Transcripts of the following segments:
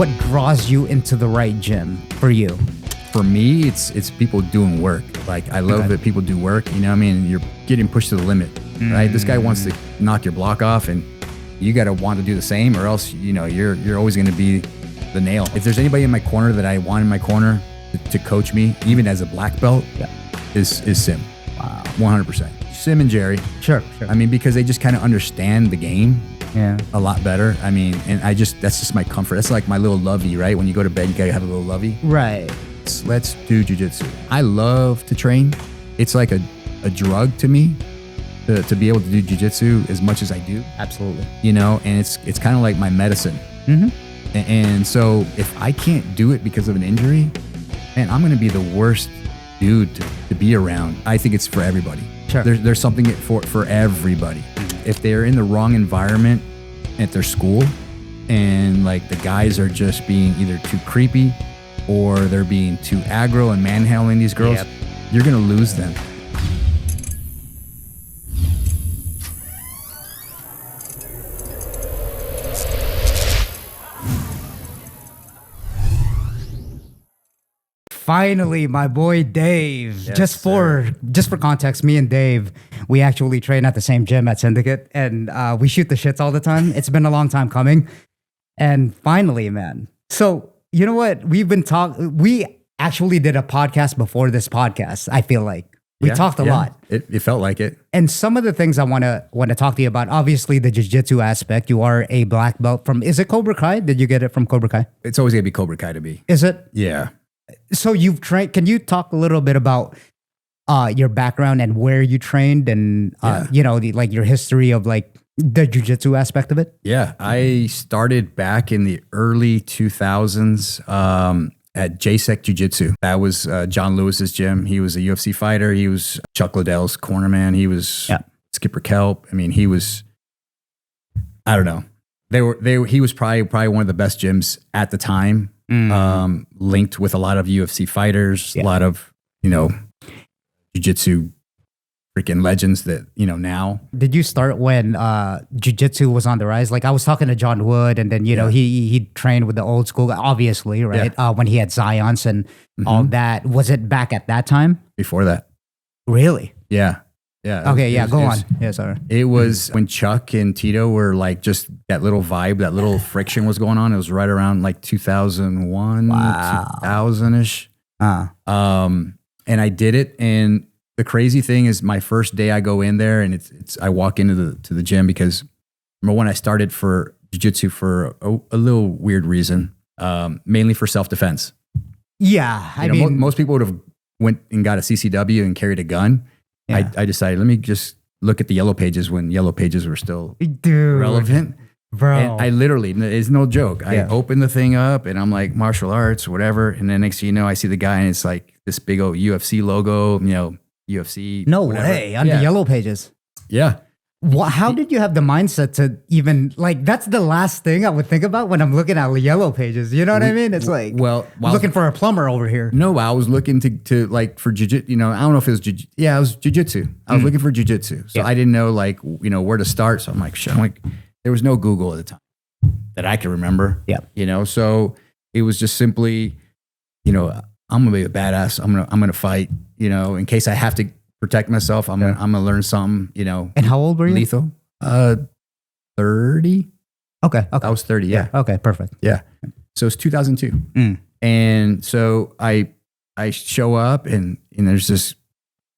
what draws you into the right gym for you? For me, it's people doing work. Like, I love that people do work. You know what I mean? You're getting pushed to the limit, right? This guy wants to knock your block off, and you got to want to do the same, or else, you know, you're always going to be the nail. If there's anybody in my corner that I want in my corner to coach me, even as a black belt, is Sim. Wow. 100%. Sim and Jerry. Sure. I mean, because they just kind of understand the game a lot better. I mean, and that's just my comfort. That's like my little lovey, right? When you go to bed, you got to have a little lovey. Right. Let's do jiu-jitsu. I love to train. It's like a drug to me to be able to do jiu-jitsu as much as I do. Absolutely. You know, and it's kind of like my medicine. And so if I can't do it because of an injury, man, I'm going to be the worst dude to be around. I think it's for everybody. Sure. There's something for everybody. If they're in the wrong environment at their school, and like the guys are just being either too creepy or they're being too aggro and manhandling these girls, you're going to lose them. Finally, my boy Dave. Yes, just for context, me and Dave, we actually train at the same gym at Syndicate, and we shoot the shits all the time. It's been a long time coming, and finally, man. So you know what? We actually did a podcast before this podcast. I feel like we talked a lot. It felt like it. And some of the things I want to talk to you about, obviously the jiu-jitsu aspect. You are a black belt from. Is it Cobra Kai? Did you get it from Cobra Kai? It's always gonna be Cobra Kai to be. Is it? Yeah. So you've trained. Can you talk a little bit about your background and where you trained, and you know, like your history of like the jiu-jitsu aspect of it? Yeah, I started back in the early 2000s at JSEC Jiu Jitsu. That was John Lewis's gym. He was a UFC fighter. He was Chuck Liddell's cornerman. He was Skipper Kelp. I mean, he was. I don't know. He was probably one of the best gyms at the time. Linked with a lot of UFC fighters, a lot of, you know, jiu-jitsu freaking legends that, you know, now. Did you start when jiu-jitsu was on the rise? Like I was talking to John Wood, and then, you know, he trained with the old school, obviously, right? When he had Zions and all that. Was it back at that time? Before that. Really? Yeah. Yeah. Okay. Go on. Yeah. Sorry. It was when Chuck and Tito were like, just that little vibe, that little friction was going on. It was right around like 2001, 2000-ish. And I did it. And the crazy thing is, my first day I go in there, and I walk into the gym because, number one, I started for jiu-jitsu for a little weird reason, mainly for self-defense. Yeah. I mean, most people would have went and got a CCW and carried a gun. Yeah. I decided, let me just look at the yellow pages when yellow pages were still relevant. Bro. And I literally, it's no joke. I opened the thing up and I'm like, martial arts, whatever. And then next thing you know, I see the guy and it's like this big old UFC logo, you know, UFC. No whatever. way. On the yellow pages. Yeah. How did you have the mindset to even, like, that's the last thing I would think about when I'm looking at yellow pages. You know what I mean? It's like, looking for a plumber over here. No, I was looking to like for jiu-jitsu, you know, I don't know if it was jiu-jitsu. Yeah, it was jiu-jitsu. I was looking for jiu-jitsu. So I didn't know, like, you know, where to start. So I'm like, there was no Google at the time that I can remember. Yeah. You know, so it was just simply, you know, I'm going to be a badass. I'm going to fight, you know, in case I have to protect myself. I'm gonna learn something, you know. And how old were you? Lethal. 30. Okay. I was 30. Yeah. Okay. Perfect. Yeah. So it's 2002, and so I show up and there's this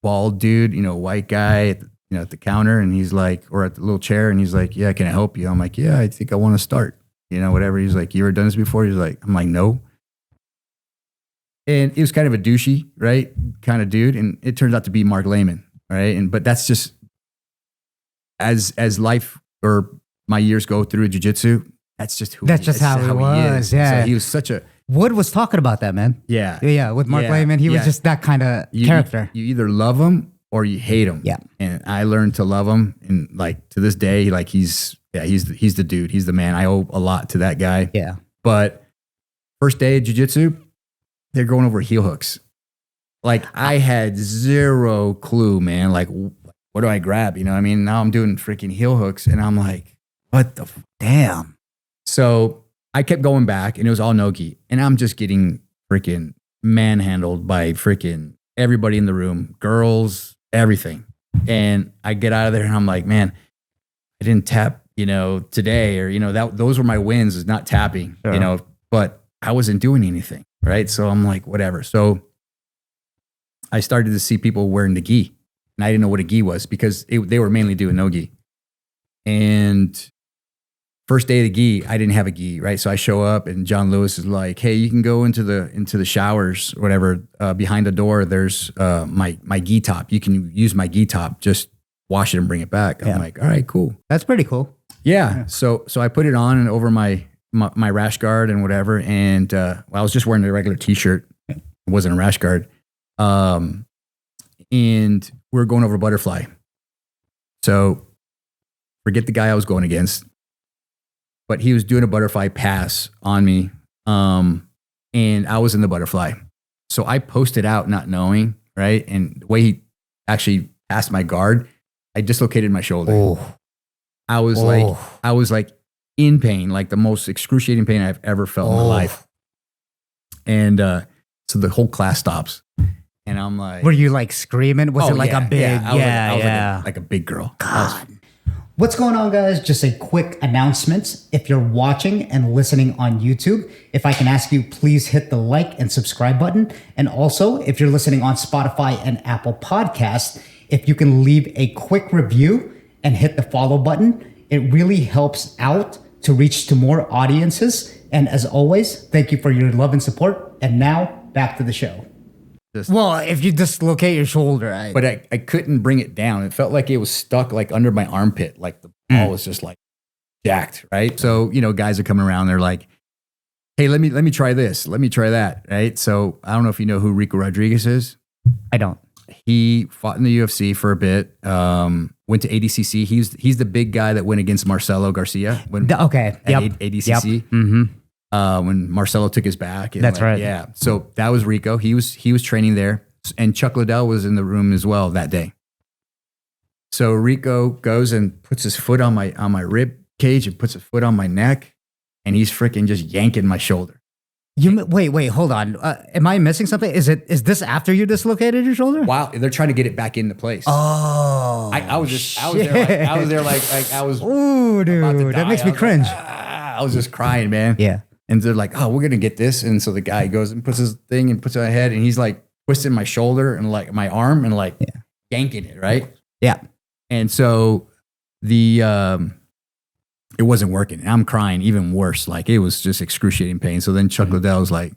bald dude, you know, white guy, you know, at the counter, and he's like, or at the little chair, and he's like, "Yeah, can I help you?" I'm like, "Yeah, I think I want to start." You know, whatever. He's like, "You ever done this before?" He's like, I'm like, "No." And it was kind of a douchey, right, kind of dude, and it turns out to be Mark Lehman, right? But that's just as life or my years go through jiu-jitsu, that's just who. That's just how he was. Yeah, so he was such a. Wood was talking about that, man. Yeah, with Mark Lehman, he was just that kind of character. You either love him or you hate him. Yeah, and I learned to love him, and like to this day, like he's the dude, he's the man. I owe a lot to that guy. Yeah, but first day of jiu-jitsu, they're going over heel hooks. Like I had zero clue, man. Like what do I grab? You know what I mean? Now I'm doing freaking heel hooks and I'm like, what the damn? So I kept going back and it was all no-gi. And I'm just getting freaking manhandled by freaking everybody in the room, girls, everything. And I get out of there and I'm like, man, I didn't tap, today, or, those were my wins, is not tapping, but I wasn't doing anything. Right. So I'm like, whatever. So I started to see people wearing the gi, and I didn't know what a gi was because they were mainly doing no gi. And first day of the gi, I didn't have a gi, right? So I show up and John Lewis is like, hey, you can go into the showers or whatever. Behind the door, there's my gi top. You can use my gi top, just wash it and bring it back. I'm like, all right, cool. That's pretty cool. Yeah. So I put it on and over my rash guard and whatever. And I was just wearing a regular t-shirt. It wasn't a rash guard. And we were going over butterfly. So forget the guy I was going against, but he was doing a butterfly pass on me. And I was in the butterfly. So I posted out not knowing, right? And the way he actually passed my guard, I dislocated my shoulder. Oh. I was like in pain, like the most excruciating pain I've ever felt in my life. And so the whole class stops. And I'm like, were you like screaming? Was it like a big, I was like a big girl. What's going on, guys? Just a quick announcement. If you're watching and listening on YouTube, if I can ask you, please hit the like and subscribe button. And also, if you're listening on Spotify and Apple Podcasts, if you can leave a quick review and hit the follow button, it really helps out to reach to more audiences. And as always, thank you for your love and support. And now back to the show. Well, if you dislocate your shoulder, but I couldn't bring it down. It felt like it was stuck like under my armpit, like the ball was just like jacked, right? So guys are coming around. They're like, "Hey, let me try this. Let me try that." Right? So I don't know if you know who Rico Rodriguez is. I don't. He fought in the UFC for a bit. Went to ADCC. He's the big guy that went against Marcelo Garcia. ADCC. Yep. Mm-hmm. When Marcelo took his back. That's right. Yeah. So that was Rico. He was training there. And Chuck Liddell was in the room as well that day. So Rico goes and puts his foot on my rib cage and puts a foot on my neck. And he's freaking just yanking my shoulder. Wait, hold on. Am I missing something? Is this after you dislocated your shoulder? Wow. They're trying to get it back into place. Oh. I was there like I was. Ooh, dude. That makes me cringe. I was just crying, man. Yeah. And they're like, oh, we're going to get this. And so the guy goes and puts his thing and puts it on my head. And he's like twisting my shoulder and like my arm and like yanking it, right? Yeah. And so it wasn't working. And I'm crying even worse. Like it was just excruciating pain. So then Chuck Liddell was like,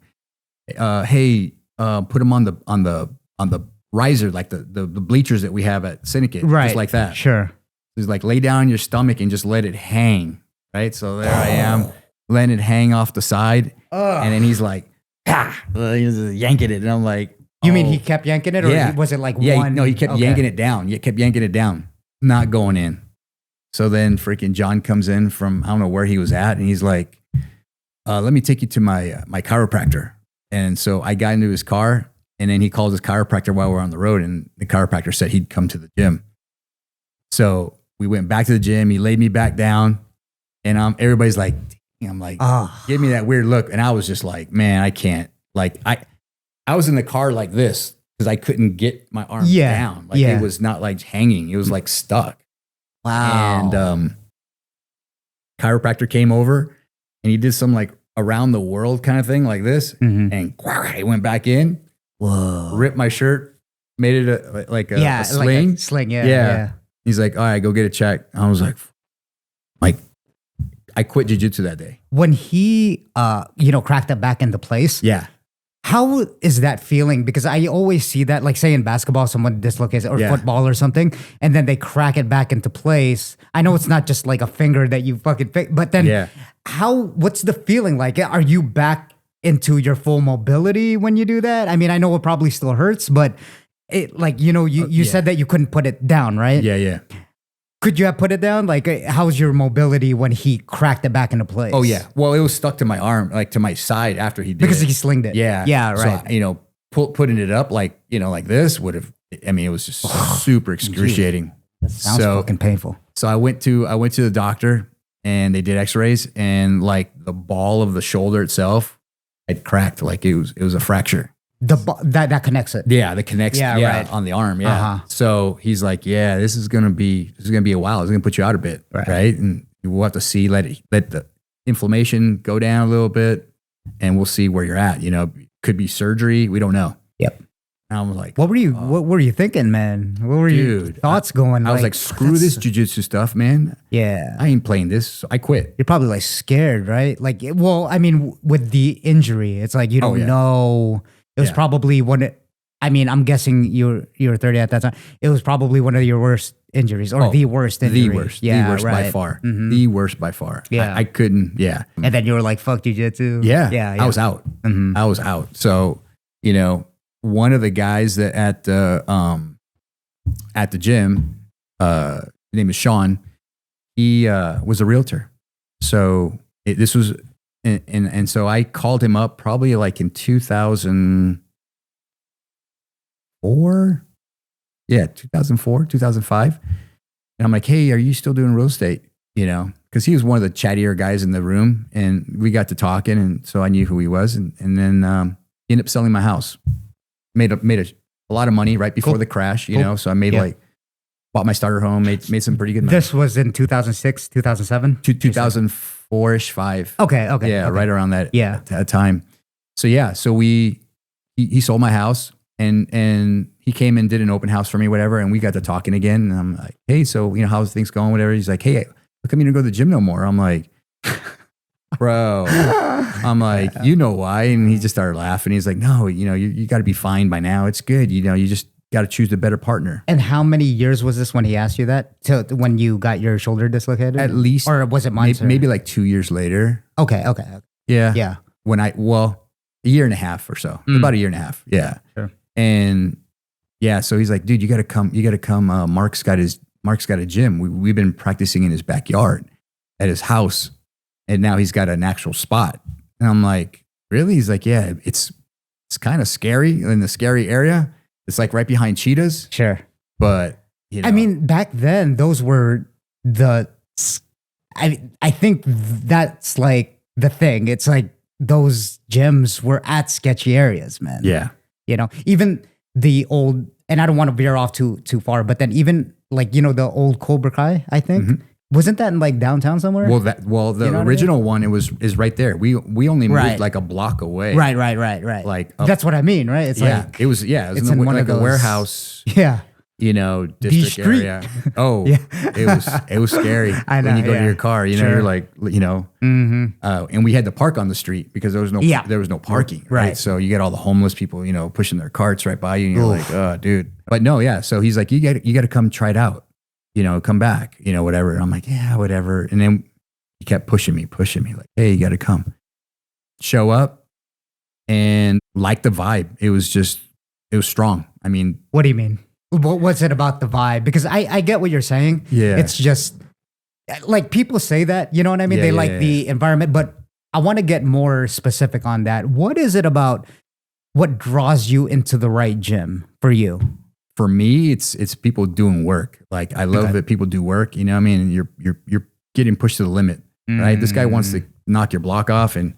hey, put him on the riser, like the bleachers that we have at Syndicate. Right. Just like that. Sure. He's like, lay down on your stomach and just let it hang. Right. So there I am. Letting it hang off the side. And then he's like, he's yanking it. And I'm like, you mean he kept yanking it? Or was it like one? No, he kept yanking it down. He kept yanking it down, not going in. So then freaking John comes in from, I don't know where he was at. And he's like, let me take you to my chiropractor. And so I got into his car and then he called his chiropractor while we're on the road. And the chiropractor said he'd come to the gym. So we went back to the gym. He laid me back down and everybody's like, I'm like, give me that weird look. And I was just like, man, I can't. Like, I was in the car like this because I couldn't get my arm down. Like, it was not like hanging. It was like stuck. Wow. And chiropractor came over and he did some like around the world kind of thing like this. Mm-hmm. And he went back in, ripped my shirt, made it a sling. Like a sling, yeah. He's like, all right, go get it checked. I was like, I quit jiu-jitsu that day. When he, cracked that back into place. Yeah. How is that feeling? Because I always see that, like say in basketball, someone dislocates or football or something, and then they crack it back into place. I know it's not just like a finger that you fucking fix, but then what's the feeling like? Are you back into your full mobility when you do that? I mean, I know it probably still hurts, but it like, you said that you couldn't put it down, right? Yeah. Could you have put it down? Like, how's your mobility when he cracked it back into place? Oh, yeah. Well, it was stuck to my arm, like to my side after he did because he slinged it. Yeah. Yeah, right. So, putting it up like, like this would have, it was just super excruciating. That sounds fucking painful. So I went to the doctor and they did x-rays, and like the ball of the shoulder itself had cracked, like it was a fracture. That connects it. Yeah, that connects right. on the arm. Yeah. So he's like, yeah, this is gonna be a while. It's gonna put you out a bit, right? And we'll have to see, let the inflammation go down a little bit, and we'll see where you're at. You know, could be surgery. We don't know. Yep. And I was like, what were you thinking, man? What were your thoughts going? I was like, screw this jiu-jitsu stuff, man. Yeah. I ain't playing this. So I quit. You're probably like scared, right? Like, well, I mean, with the injury, it's like you don't know. It was probably I'm guessing you were 30 at that time. It was probably one of your worst injuries, or the worst injury. The worst. Yeah, the worst by far. Mm-hmm. The worst by far. Yeah. I couldn't, And then you were like, fuck jiu-jitsu. Yeah. I was out. Mm-hmm. I was out. So, you know, one of the guys that at the gym, his name is Sean, he was a realtor. So this was, and so I called him up probably like in 2004. Yeah, 2004, 2005. And I'm like, hey, are you still doing real estate? You know, because he was one of the chattier guys in the room, and we got to talking, and so I knew who he was. And then he ended up selling my house. Made a lot of money right before the crash, you know. So I made bought my starter home, made some pretty good money. This was in 2006, 2007? 2004-ish, 5. Okay. Yeah, right around that time. So he sold my house, and he came and did an open house for me, whatever, and we got to talking again. And I'm like, hey, so, you know, how's things going, whatever. He's like, hey, how come you don't go to the gym no more? I'm like, bro, I'm like, you know why? And he just started laughing. He's like, no, you know, you got to be fine by now. It's good. You know, you just got to choose the better partner. And how many years was this when he asked you that? To when you got your shoulder dislocated? At least, or was it months? Maybe like 2 years later. Okay. Yeah. When a year and a half or so, about a year and a half. Yeah. Sure. And yeah, so he's like, dude, you got to come. Mark's got a gym. We've been practicing in his backyard at his house. And now he's got an actual spot. And I'm like, really? He's like, yeah, it's kind of scary in the scary area. It's like right behind cheetahs. Sure. But, you know. I mean, back then, those were I think that's like the thing. It's like those gyms were at sketchy areas, man. Yeah. You know, even the old, and I don't want to veer off too far, but then even like, you know, the old Cobra Kai, I think. Mm-hmm. Wasn't that in like downtown somewhere? The you know original one is right there. We only moved like a block away. Right. Like that's what I mean, right? It's like it was in one of the warehouse. Yeah. You know, district area. Oh, it was scary. I know, when you go to your car, you know, you're like, you know, and we had to park on the street because there was no parking. Right. So you get all the homeless people, you know, pushing their carts right by you, and you're like, oh, dude. But no, yeah. So he's like, you got to come try it out. You know, come back, you know, whatever. And I'm like, yeah, whatever. And then he kept pushing me like, hey, you got to come. Show up and like the vibe. It was strong. I mean. What do you mean? What was it about the vibe? Because I get what you're saying. Yeah. It's just like people say that, you know what I mean? They like the environment, but I want to get more specific on that. What is it about what draws you into the right gym for you? For me, it's people doing work. Like I love that people do work. You know what I mean? You're getting pushed to the limit, right? This guy wants to knock your block off, and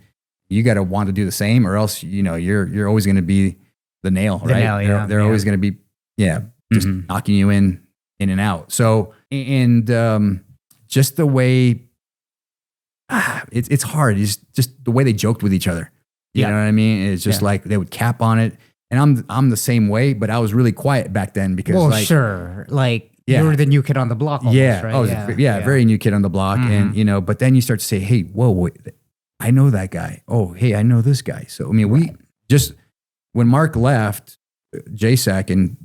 you got to want to do the same, or else you know you're always going to be the nail, right? They're always going to be just knocking you in and out. So and just the way it's hard. It's just the way they joked with each other. You know what I mean? It's just like they would cap on it. And I'm the same way, but I was really quiet back then because you were the new kid on the block almost, right? I was very new kid on the block. And, you know, but then you start to say, hey, whoa, wait, I know that guy. Oh, hey, I know this guy. So, I mean, we just, when Mark left JSAC and,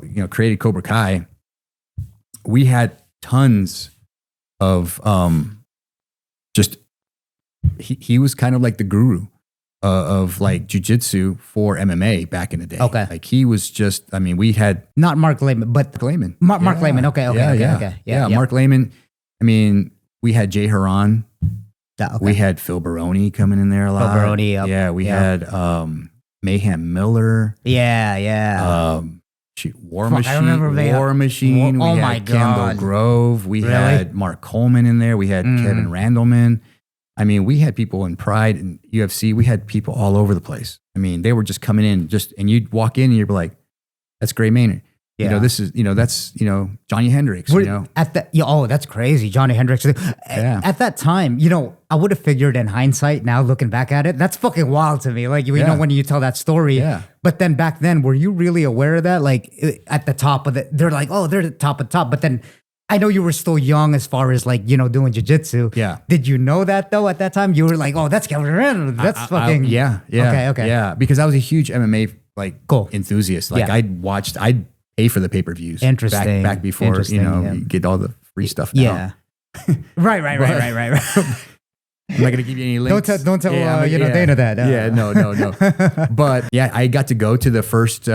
you know, created Cobra Kai, we had tons of he was kind of like the guru. Of like jiu-jitsu for MMA back in the day. Okay. Like he was just, I mean, we had... Not Mark Lehman, but... Lehman. Mark Lehman. Okay. Yeah, Mark Lehman. I mean, we had Jay Haran. We had Phil Baroni coming in there a lot. Phil Baroni, we had Mayhem Miller. Yeah. War Fuck, I remember Machine. War Machine. Oh we my had Kendall God. Grove. We Really? had Mark Coleman in there. We had Kevin Randleman. I mean, we had people in Pride and UFC. We had people all over the place. I mean, they were just coming in, and you'd walk in and you'd be like, "That's Gray Maynard." Yeah. You know, this is, that's, Johnny Hendricks, At that, oh, that's crazy, Johnny Hendricks. At that time, I would have figured in hindsight, now looking back at it, that's fucking wild to me. Like, when you tell that story. Yeah. But then back then, were you really aware of that? Like, at the top of they're like, oh, they're the top of the top. But then I know you were still young as far as like, doing jiu-jitsu. Yeah. Did you know that though at that time? You were like, oh, that's Kevin Randall. That's fucking. Yeah. Okay. Yeah. Because I was a huge MMA Cool. enthusiast. Like Yeah. I'd pay for the pay-per-views. Interesting. Back before, Interesting, yeah. you get all the free stuff now. Yeah. Right. I'm not going to give you any links. Don't tell Dana that. Yeah, no. But yeah, I got to go to the first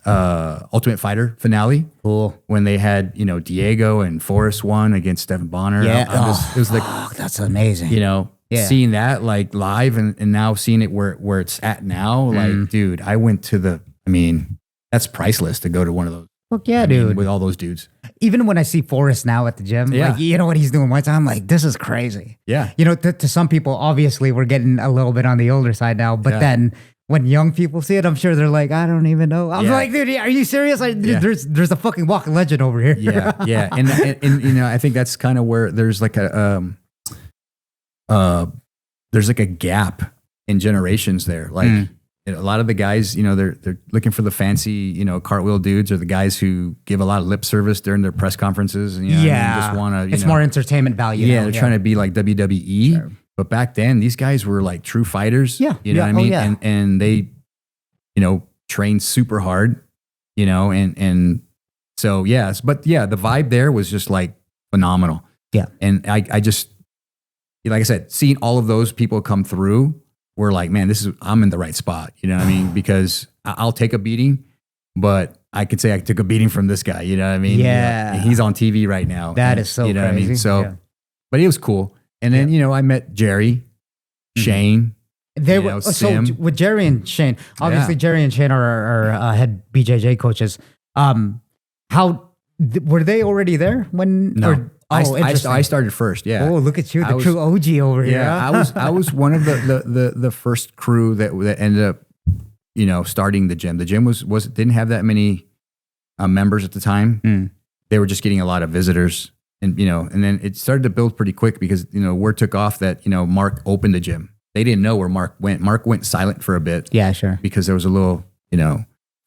Ultimate Fighter finale. Cool. When they had, Diego and Forrest won against Stephen Bonner. Yeah. It was like, that's amazing. Yeah. seeing that like live and now seeing it where it's at now, like, dude, I went to that's priceless to go to one of those. Fuck yeah, dude. With all those dudes. Even when I see Forrest now at the gym, like, you know what he's doing once, I'm like, this is crazy. Yeah. To some people, obviously, we're getting a little bit on the older side now, but then when young people see it, I'm sure they're like, I don't even know. I'm like, dude, are you serious? There's a fucking walking legend over here. Yeah. And I think that's kind of where there's like a gap in generations there. Like, a lot of the guys, they're looking for the fancy, cartwheel dudes, or the guys who give a lot of lip service during their press conferences. And, just want to. It's more entertainment value. Yeah, they're trying to be like WWE. Sure. But back then, these guys were like true fighters. Yeah, you know what I mean. And they, trained super hard. And so yes, but yeah, the vibe there was just like phenomenal. Yeah, and I just, like I said, seeing all of those people come through. We're like, man, I'm in the right spot. You know what I mean? Because I'll take a beating, but I could say I took a beating from this guy. You know what I mean? Yeah. He's on TV right now. That is so you know crazy. What I mean? So, but it was cool. And then, I met Jerry, Shane. They were so with Jerry and Shane. Obviously, Jerry and Shane are our head BJJ coaches. How were they already there when? No. I started first. Yeah. Oh, look at you, the true OG over here. Yeah, I was one of the first crew that ended up, starting the gym. The gym didn't have that many members at the time. They were just getting a lot of visitors, and then it started to build pretty quick because word took off that Mark opened the gym. They didn't know where Mark went. Mark went silent for a bit. Yeah, sure. Because there was a little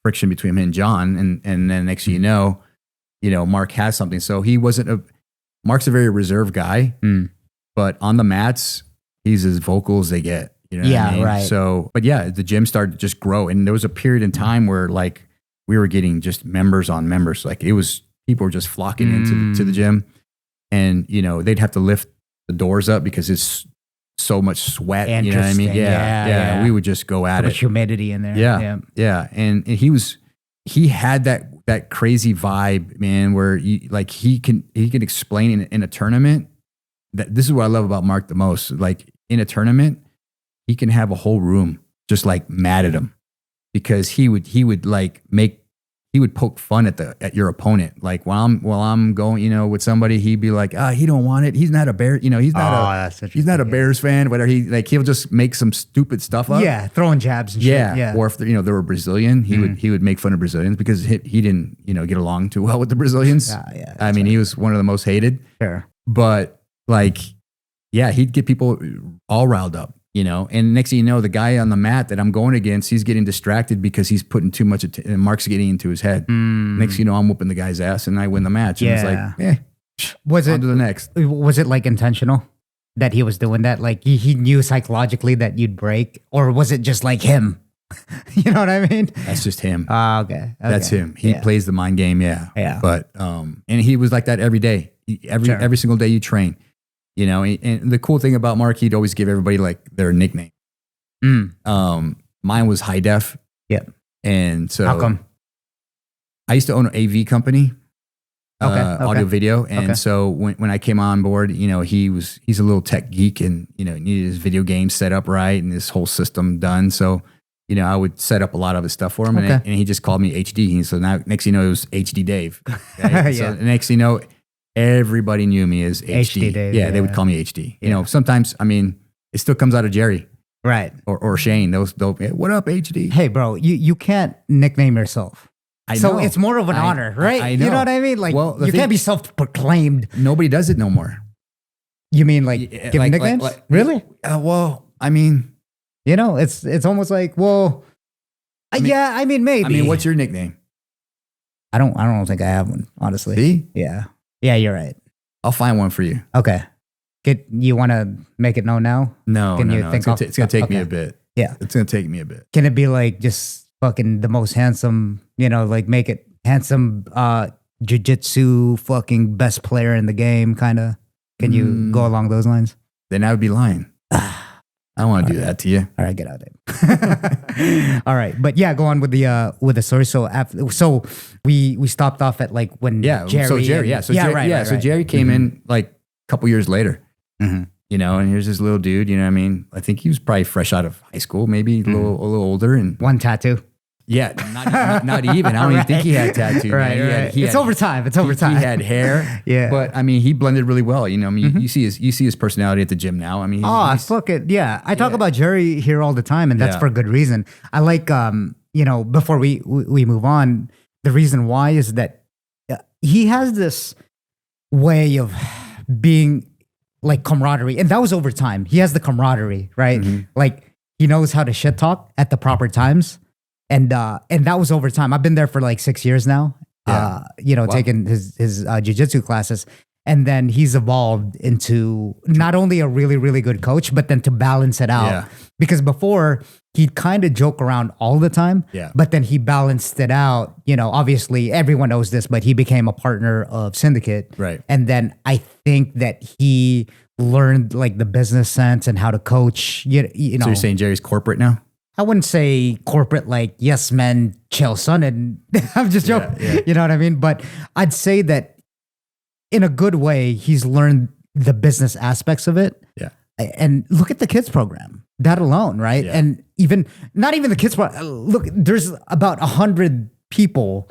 friction between him and John, and then next thing you know, Mark has something. So he wasn't Mark's a very reserved guy, but on the mats, he's as vocal as they get. You know what I mean? Right. So, but yeah, the gym started to just grow. And there was a period in time where like we were getting just members on members. Like people were just flocking into the gym, and, they'd have to lift the doors up because it's so much sweat. You know what I mean? Yeah. We would just go at it. Much humidity in there. Yeah. And he had that crazy vibe, man, where he can explain in a tournament. That this is what I love about Mark the most. Like in a tournament, he can have a whole room just like mad at him because he would poke fun at your opponent. Like while I'm going, with somebody, he'd be like, he don't want it. He's not a Bear, he's not a Bears fan, whatever. He'll just make some stupid stuff up. Yeah, throwing jabs and shit. Yeah. Or if they were Brazilian, he would make fun of Brazilians because he didn't, get along too well with the Brazilians. I mean, he was one of the most hated. Sure. But he'd get people all riled up. And next thing you know, the guy on the mat that I'm going against, he's getting distracted because he's putting too much attention, and Mark's getting into his head. Next thing you know, I'm whooping the guy's ass and I win the match. And it's like, on to the next. Was it like intentional that he was doing that? Like he knew psychologically that you'd break, or was it just like him? You know what I mean? That's just him. Okay. That's him. He plays the mind game. Yeah. But, and he was like that every day, every single day you train. And the cool thing about Mark, he'd always give everybody like their nickname. Mine was High Def. Yep. And so how come? I used to own an AV company, audio video. And so when I came on board, he's a little tech geek and, he needed his video game set up right and this whole system done. So I would set up a lot of his stuff for him, Okay. and he just called me HD. So now, next thing you know, it was HD Dave. Okay? Yeah. So next thing you know, everybody knew me as HD. HD Dave, yeah, they would yeah. call me HD. Sometimes, it still comes out of Jerry Right. or Shane. They'll, hey, what up, HD? Hey, bro, you can't nickname yourself. I So know. it's more of an honor, right? I know. You know what I mean? Like, Well, the you thing- can't be self-proclaimed. Nobody does it no more. You mean like Yeah, giving nicknames? Really? It's almost like, well, maybe. What's your nickname? I don't think I have one, honestly. See? Yeah. Yeah, you're right. I'll find one for you. Okay. You want to make it known now? No, Can no, you no. think It's gonna take me okay. a bit. Yeah. It's gonna take me a bit. Can it be like just fucking the most handsome, like make it handsome, jiu-jitsu fucking best player in the game kind of? Can you go along those lines? Then I would be lying. I don't want to do that to you. All right, get out of there. All right, but yeah, go on with the story. So we stopped off at like when Yeah. Jerry. So Jerry. and- So Jerry, right. So Jerry came in like a couple years later. Mhm. And here's this little dude. You know what I mean? I think he was probably fresh out of high school, maybe a little older, and One tattoo. yeah, not even. I don't even think he had tattoo. Right, man. right. It's over time. It's over time. He had hair. Yeah. But he blended really well. You see his personality at the gym now. Oh, fuck it. Yeah. I talk about Jerry here all the time, and that's Yeah. for good reason. I like, before we move on, the reason why is that he has this way of being like camaraderie. And that was over time. He has the camaraderie, right? Like he knows how to shit talk at the proper times. And that was over time. I've been there for like 6 years now, Yeah. taking his jiu-jitsu classes. And then he's evolved into not only a really, really good coach, but then to balance it out. Yeah. Because before he'd kind of joke around all the time, Yeah. but then he balanced it out. Obviously everyone knows this, but he became a partner of Syndicate. Right. And then I think that he learned like the business sense and how to coach, So you're saying Jerry's corporate now? I wouldn't say corporate like yes men chill son, and I'm just joking. Yeah. You know what I mean? But I'd say that in a good way, he's learned the business aspects of it. Yeah. And look at the kids program. That alone, right? Yeah. And not even the kids program. Look, there's about 100 people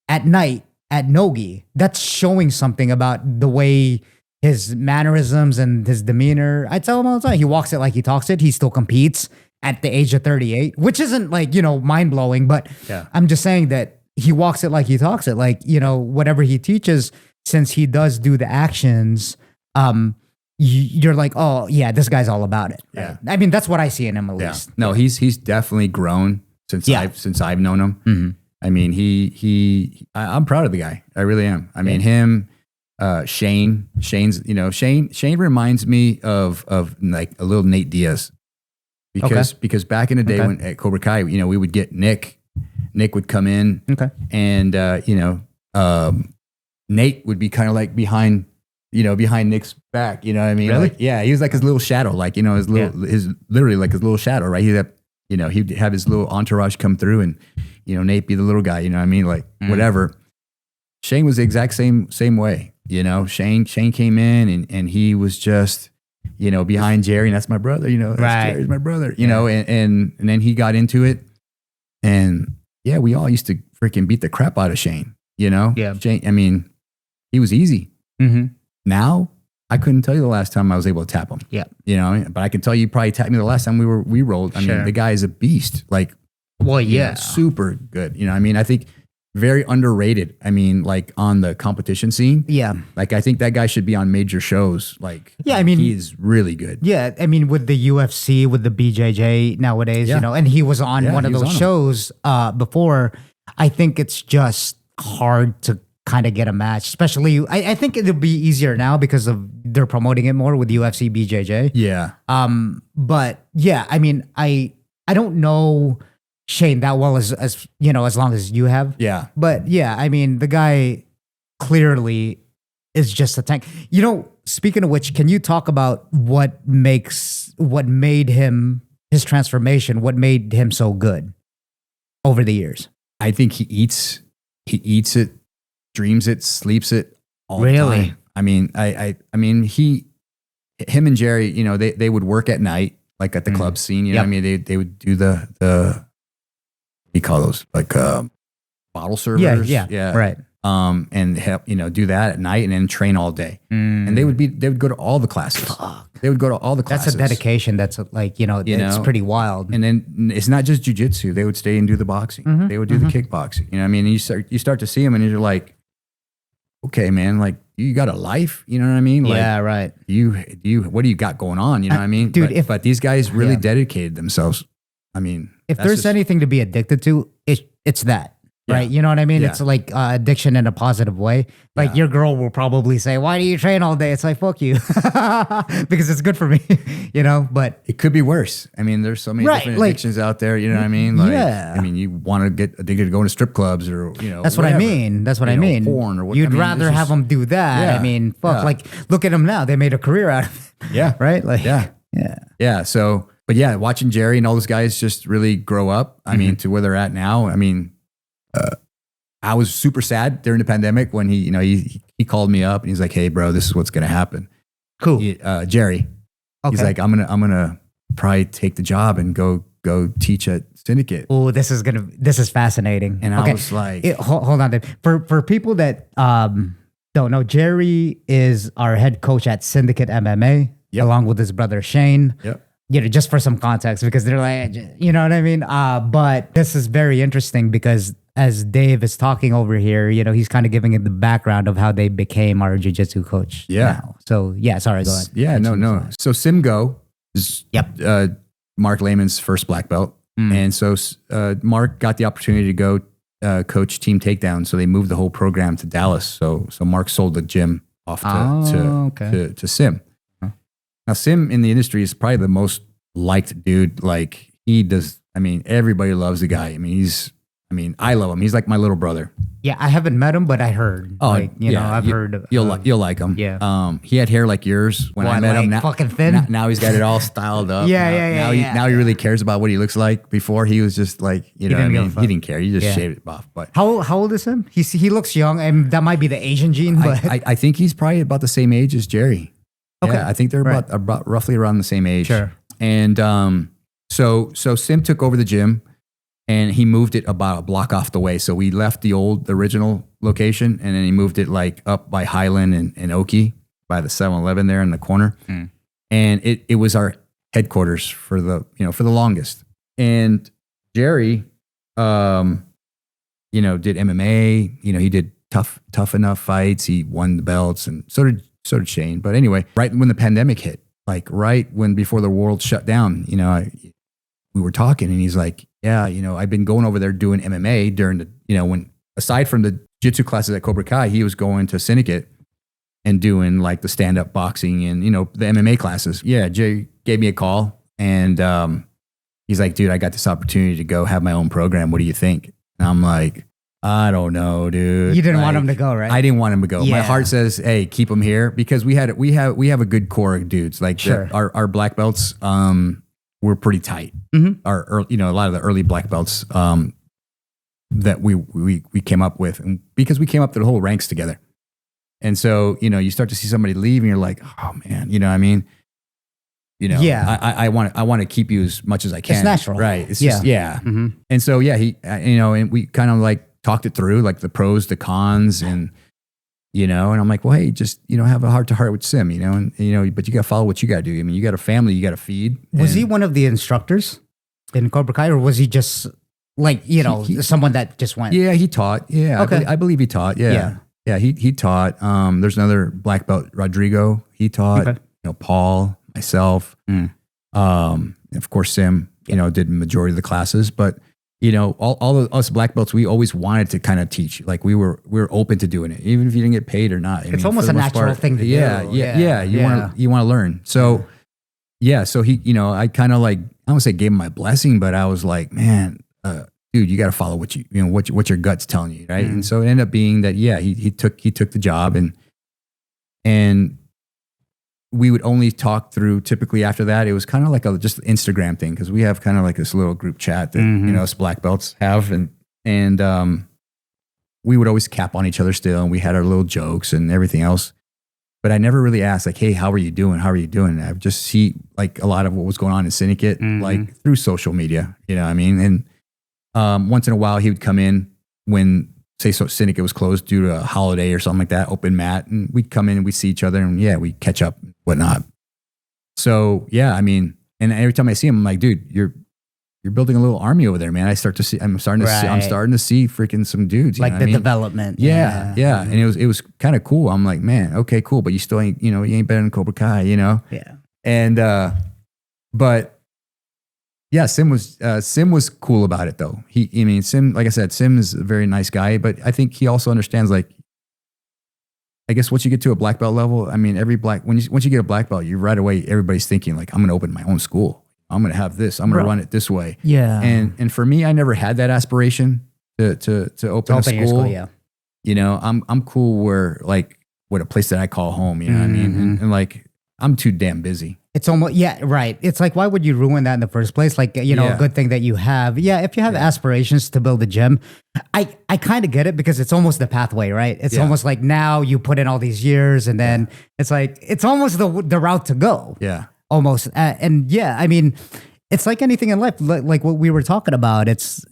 at night at Nogi. That's showing something about the way his mannerisms and his demeanor. I tell him all the time, he walks it like he talks it. He still competes at the age of 38, which isn't like, mind blowing, but Yeah. I'm just saying that he walks it like he talks it. Like, whatever he teaches, since he does do the actions, you're like, oh yeah, this guy's all about it. Yeah. I mean, that's what I see in him at Yeah. least. No, he's definitely grown since Yeah. I've known him. I'm proud of the guy. I really am. Him, Shane reminds me of like a little Nate Diaz because back in the day when at Cobra Kai, we would get Nick would come in Okay. and, Nate would be kind of like behind Nick's back, you know what I mean? Really? Like, yeah, he was like his little shadow, like, his literally like his little shadow, right? He'd have his little entourage come through and, Nate be the little guy, you know what I mean? Like whatever. Shane was the exact same way, Shane came in and he was just, behind Jerry, and that's my brother, that's Right. Jerry's my brother, and then he got into it and yeah, we all used to freaking beat the crap out of Shane, Yeah. Shane, he was easy. Mm-hmm. Now, I couldn't tell you the last time I was able to tap him. Yeah. But I can tell you probably tapped me the last time we rolled. Sure. The guy is a beast. Like, Well, yeah. super good. I think very underrated. Like on the competition scene. Yeah. Like, I think that guy should be on major shows. Like, Yeah, he is really good. Yeah, with the UFC, with the BJJ nowadays, Yeah. and he was on one of he was those on 'em. shows before. I think it's just hard to kind of get a match, especially. I think it'll be easier now because of they're promoting it more with UFC, BJJ. Yeah. But yeah, I don't know Shane that well as as long as you have. Yeah. But yeah, the guy clearly is just a tank. Speaking of which, can you talk about what made him, his transformation, what made him so good over the years? I think he eats it, dreams it, sleeps it all Really? the time. Him and Jerry, they would work at night, like at the club scene, you know what I mean? They would do the you call those like bottle servers. Yeah. Right. And help, do that at night and then train all day. And they would go to all the classes. Fuck. They would go to all the classes. That's a dedication. That's like, it's pretty wild. And then it's not just jujitsu. They would stay and do the boxing. They would do the kickboxing. You know what I mean? And you start to see them and you're like, okay, man, like you got a life. You know what I mean? Like, yeah, right. What do you got going on? You know what I mean? Dude, but these guys really dedicated themselves. I mean, if there's anything to be addicted to, it's that. Right. You know what I mean? Yeah. It's like addiction in a positive way. Like your girl will probably say, why do you train all day? It's like, fuck you. Because it's good for me, but it could be worse. I mean, there's so many different addictions out there. You know what I mean? Like, I mean, you want to get addicted to going to strip clubs or, That's what I mean. That's what I mean. Porn or what. You'd rather have them do that. Yeah. I mean, fuck, like look at them now. They made a career out of it. Yeah. Right? Like, yeah. So, but yeah, watching Jerry and all those guys just really grow up. I mean, to where they're at now. I mean, I was super sad during the pandemic when he called me up and he's like, "Hey, bro, this is what's gonna happen." Cool, Jerry. Okay. He's like, "I'm gonna probably take the job and go teach at Syndicate." Oh, this is fascinating. And I was like, hold on, Dave. For people that don't know, Jerry is our head coach at Syndicate MMA, along with his brother Shane. Yep. Just for some context, because they're like, you know what I mean? But this is very interesting because as Dave is talking over here, he's kind of giving it the background of how they became our jiu-jitsu coach. Yeah. Now. So, sorry, go ahead. Yeah, no. So Simgo is Mark Lehman's first black belt. And so Mark got the opportunity to go coach Team Takedown. So they moved the whole program to Dallas. So Mark sold the gym off to Sim. Now, Sim in the industry is probably the most liked dude. Like he does. I mean, everybody loves the guy. I love him. He's like my little brother. Yeah, I haven't met him, but I heard. Oh, I've heard. You'll like him. Yeah. He had hair like yours when I met him. Now, fucking thin. Now he's got it all styled up. Now he really cares about what he looks like. Before he was just like, he didn't care. He just shaved it off. But how old is him? He looks young, and that might be the Asian gene. But I think he's probably about the same age as Jerry. Okay. Yeah, I think they're about roughly around the same age. Sure. And so Sim took over the gym and he moved it about a block off the way. So we left the original location and then he moved it like up by Highland and Oki by the 7-Eleven there in the corner. And it was our headquarters for the longest. And Jerry, did MMA, he did tough enough fights. He won the belts and so did Shane. But anyway, right when the pandemic hit, like before the world shut down, we were talking and he's like, yeah, I've been going over there doing MMA during the, when aside from the jiu-jitsu classes at Cobra Kai, he was going to Syndicate and doing like the stand-up boxing and, the MMA classes. Yeah, Jay gave me a call and he's like, dude, I got this opportunity to go have my own program. What do you think? And I'm like, I don't know, dude. You didn't want him to go, right? I didn't want him to go. Yeah. My heart says, hey, keep him here because we have a good core of dudes. Like our black belts, were pretty tight. Our a lot of the early black belts that we came up with, and because we came up through the whole ranks together. And so you start to see somebody leave, and you're like, oh man, what I mean. I want to keep you as much as I can. It's natural, right? It's just And so he, and we kind of like talked it through, like the pros, the cons, and and I'm like, well, hey, just have a heart to heart with Sim, but you got to follow what you got to do. I mean, you got a family, you got to feed. Was he one of the instructors in Cobra Kai, or was he just like someone that just went? Yeah, he taught. Yeah, okay. I believe he taught. Yeah. He taught. There's another black belt, Rodrigo. He taught. Okay. Paul, myself, of course Sim. Did the majority of the classes, but. All of us black belts, we always wanted to kind of teach. Like we were open to doing it, even if you didn't get paid or not. It's almost a natural thing to do. Yeah. You want to learn. So, So he, I kind of like, I don't want to say gave him my blessing, but I was like, man, dude, you got to follow what what your gut's telling you, right? And so it ended up being that, he took the job, and we would only talk through. Typically after that, it was kind of like just Instagram thing because we have kind of like this little group chat that us black belts have, and we would always cap on each other still, and we had our little jokes and everything else. But I never really asked like, hey, how are you doing? How are you doing? And I would just see like a lot of what was going on in Syndicate, like through social media. You know what I mean? once in a while he would come in when, say, so Syndicate was closed due to a holiday or something like that, open mat, and we'd come in and we'd see each other, and yeah, we'd catch up and whatnot. So yeah, I mean, and every time I see him, I'm like, dude, you're building a little army over there, man. I'm starting to see freaking some dudes. Like the development. Yeah. And it was kind of cool. I'm like, man, okay, cool. But you still ain't, you ain't better than Cobra Kai, Yeah. And, but yeah, Sim was cool about it though. Sim, like I said, Sim is a very nice guy, but I think he also understands, like, I guess once you get to a black belt level, I mean, once you get a black belt, you right away, everybody's thinking like, I'm going to open my own school. I'm going to have this. I'm going to run it this way. Yeah. And for me, I never had that aspiration to open a school. Your school. Yeah. I'm cool with a place that I call home. You know what I mean? And like, I'm too damn busy. It's almost, yeah, right. It's like, why would you ruin that in the first place? Like, a good thing that you have. Yeah, if you have aspirations to build a gym, I kind of get it, because it's almost the pathway, right? It's almost like now you put in all these years, and then it's like, it's almost the route to go. Yeah. Almost. And yeah, I mean, it's like anything in life, like what we were talking about. It's,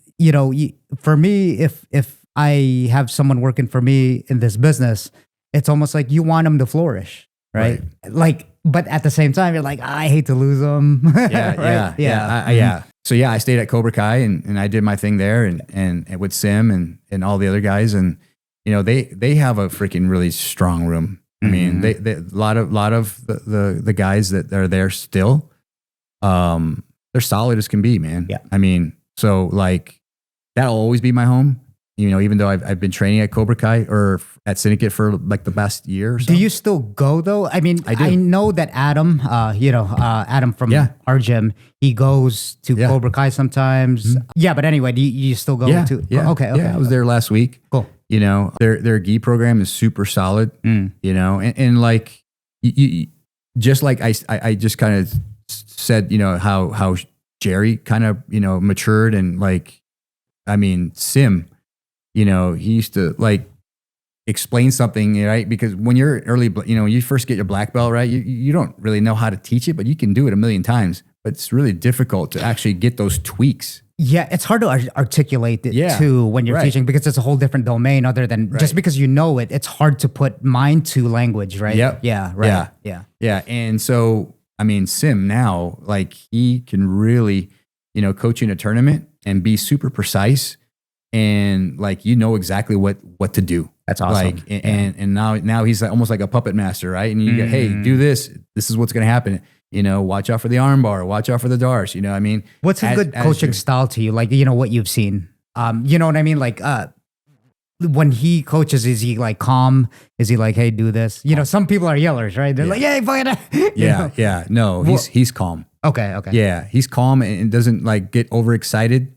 for me, if I have someone working for me in this business, it's almost like you want them to flourish, right? Like, but at the same time, you're like, I hate to lose them. Yeah, yeah. So yeah, I stayed at Cobra Kai and I did my thing there and with Sim and all the other guys, and they have a freaking really strong room. I mean, they a lot of the guys that are there still, they're solid as can be, man. Yeah. I mean, so like that'll always be my home. Even though I've been training at Cobra Kai or at Syndicate for like the past year or so. Do you still go though? I mean, I do. I know that Adam, Adam from our gym, he goes to Cobra Kai sometimes. Yeah, but anyway, do you still go to? Yeah. Okay. Yeah, I was there last week. Cool. Their gi program is super solid. And like you just like I just kind of said, how Jerry kind of matured, and like, I mean, Sim. He used to like explain something, right? Because when you're when you first get your black belt, right, you don't really know how to teach it, but you can do it a million times. But it's really difficult to actually get those tweaks. Yeah, it's hard to articulate it too when you're teaching, because it's a whole different domain other than just because you know it. It's hard to put mind to language, right? Yep. Yeah. Right. Yeah. And so, I mean, Sim now, like, he can really, coach you in a tournament and be super precise. And like, exactly what to do. That's awesome. Like, and now he's like, almost like a puppet master, right? And you go, hey, do this. This is what's going to happen. Watch out for the arm bar. Watch out for the darts. You know what I mean? What's a good coaching style to you? Like, what you've seen. You know what I mean? Like, when he coaches, is he like calm? Is he like, hey, do this? Some people are yellers, right? They're like, yeah, fuck it. Yeah. No, he's calm. Okay. Yeah, he's calm and doesn't like get overexcited.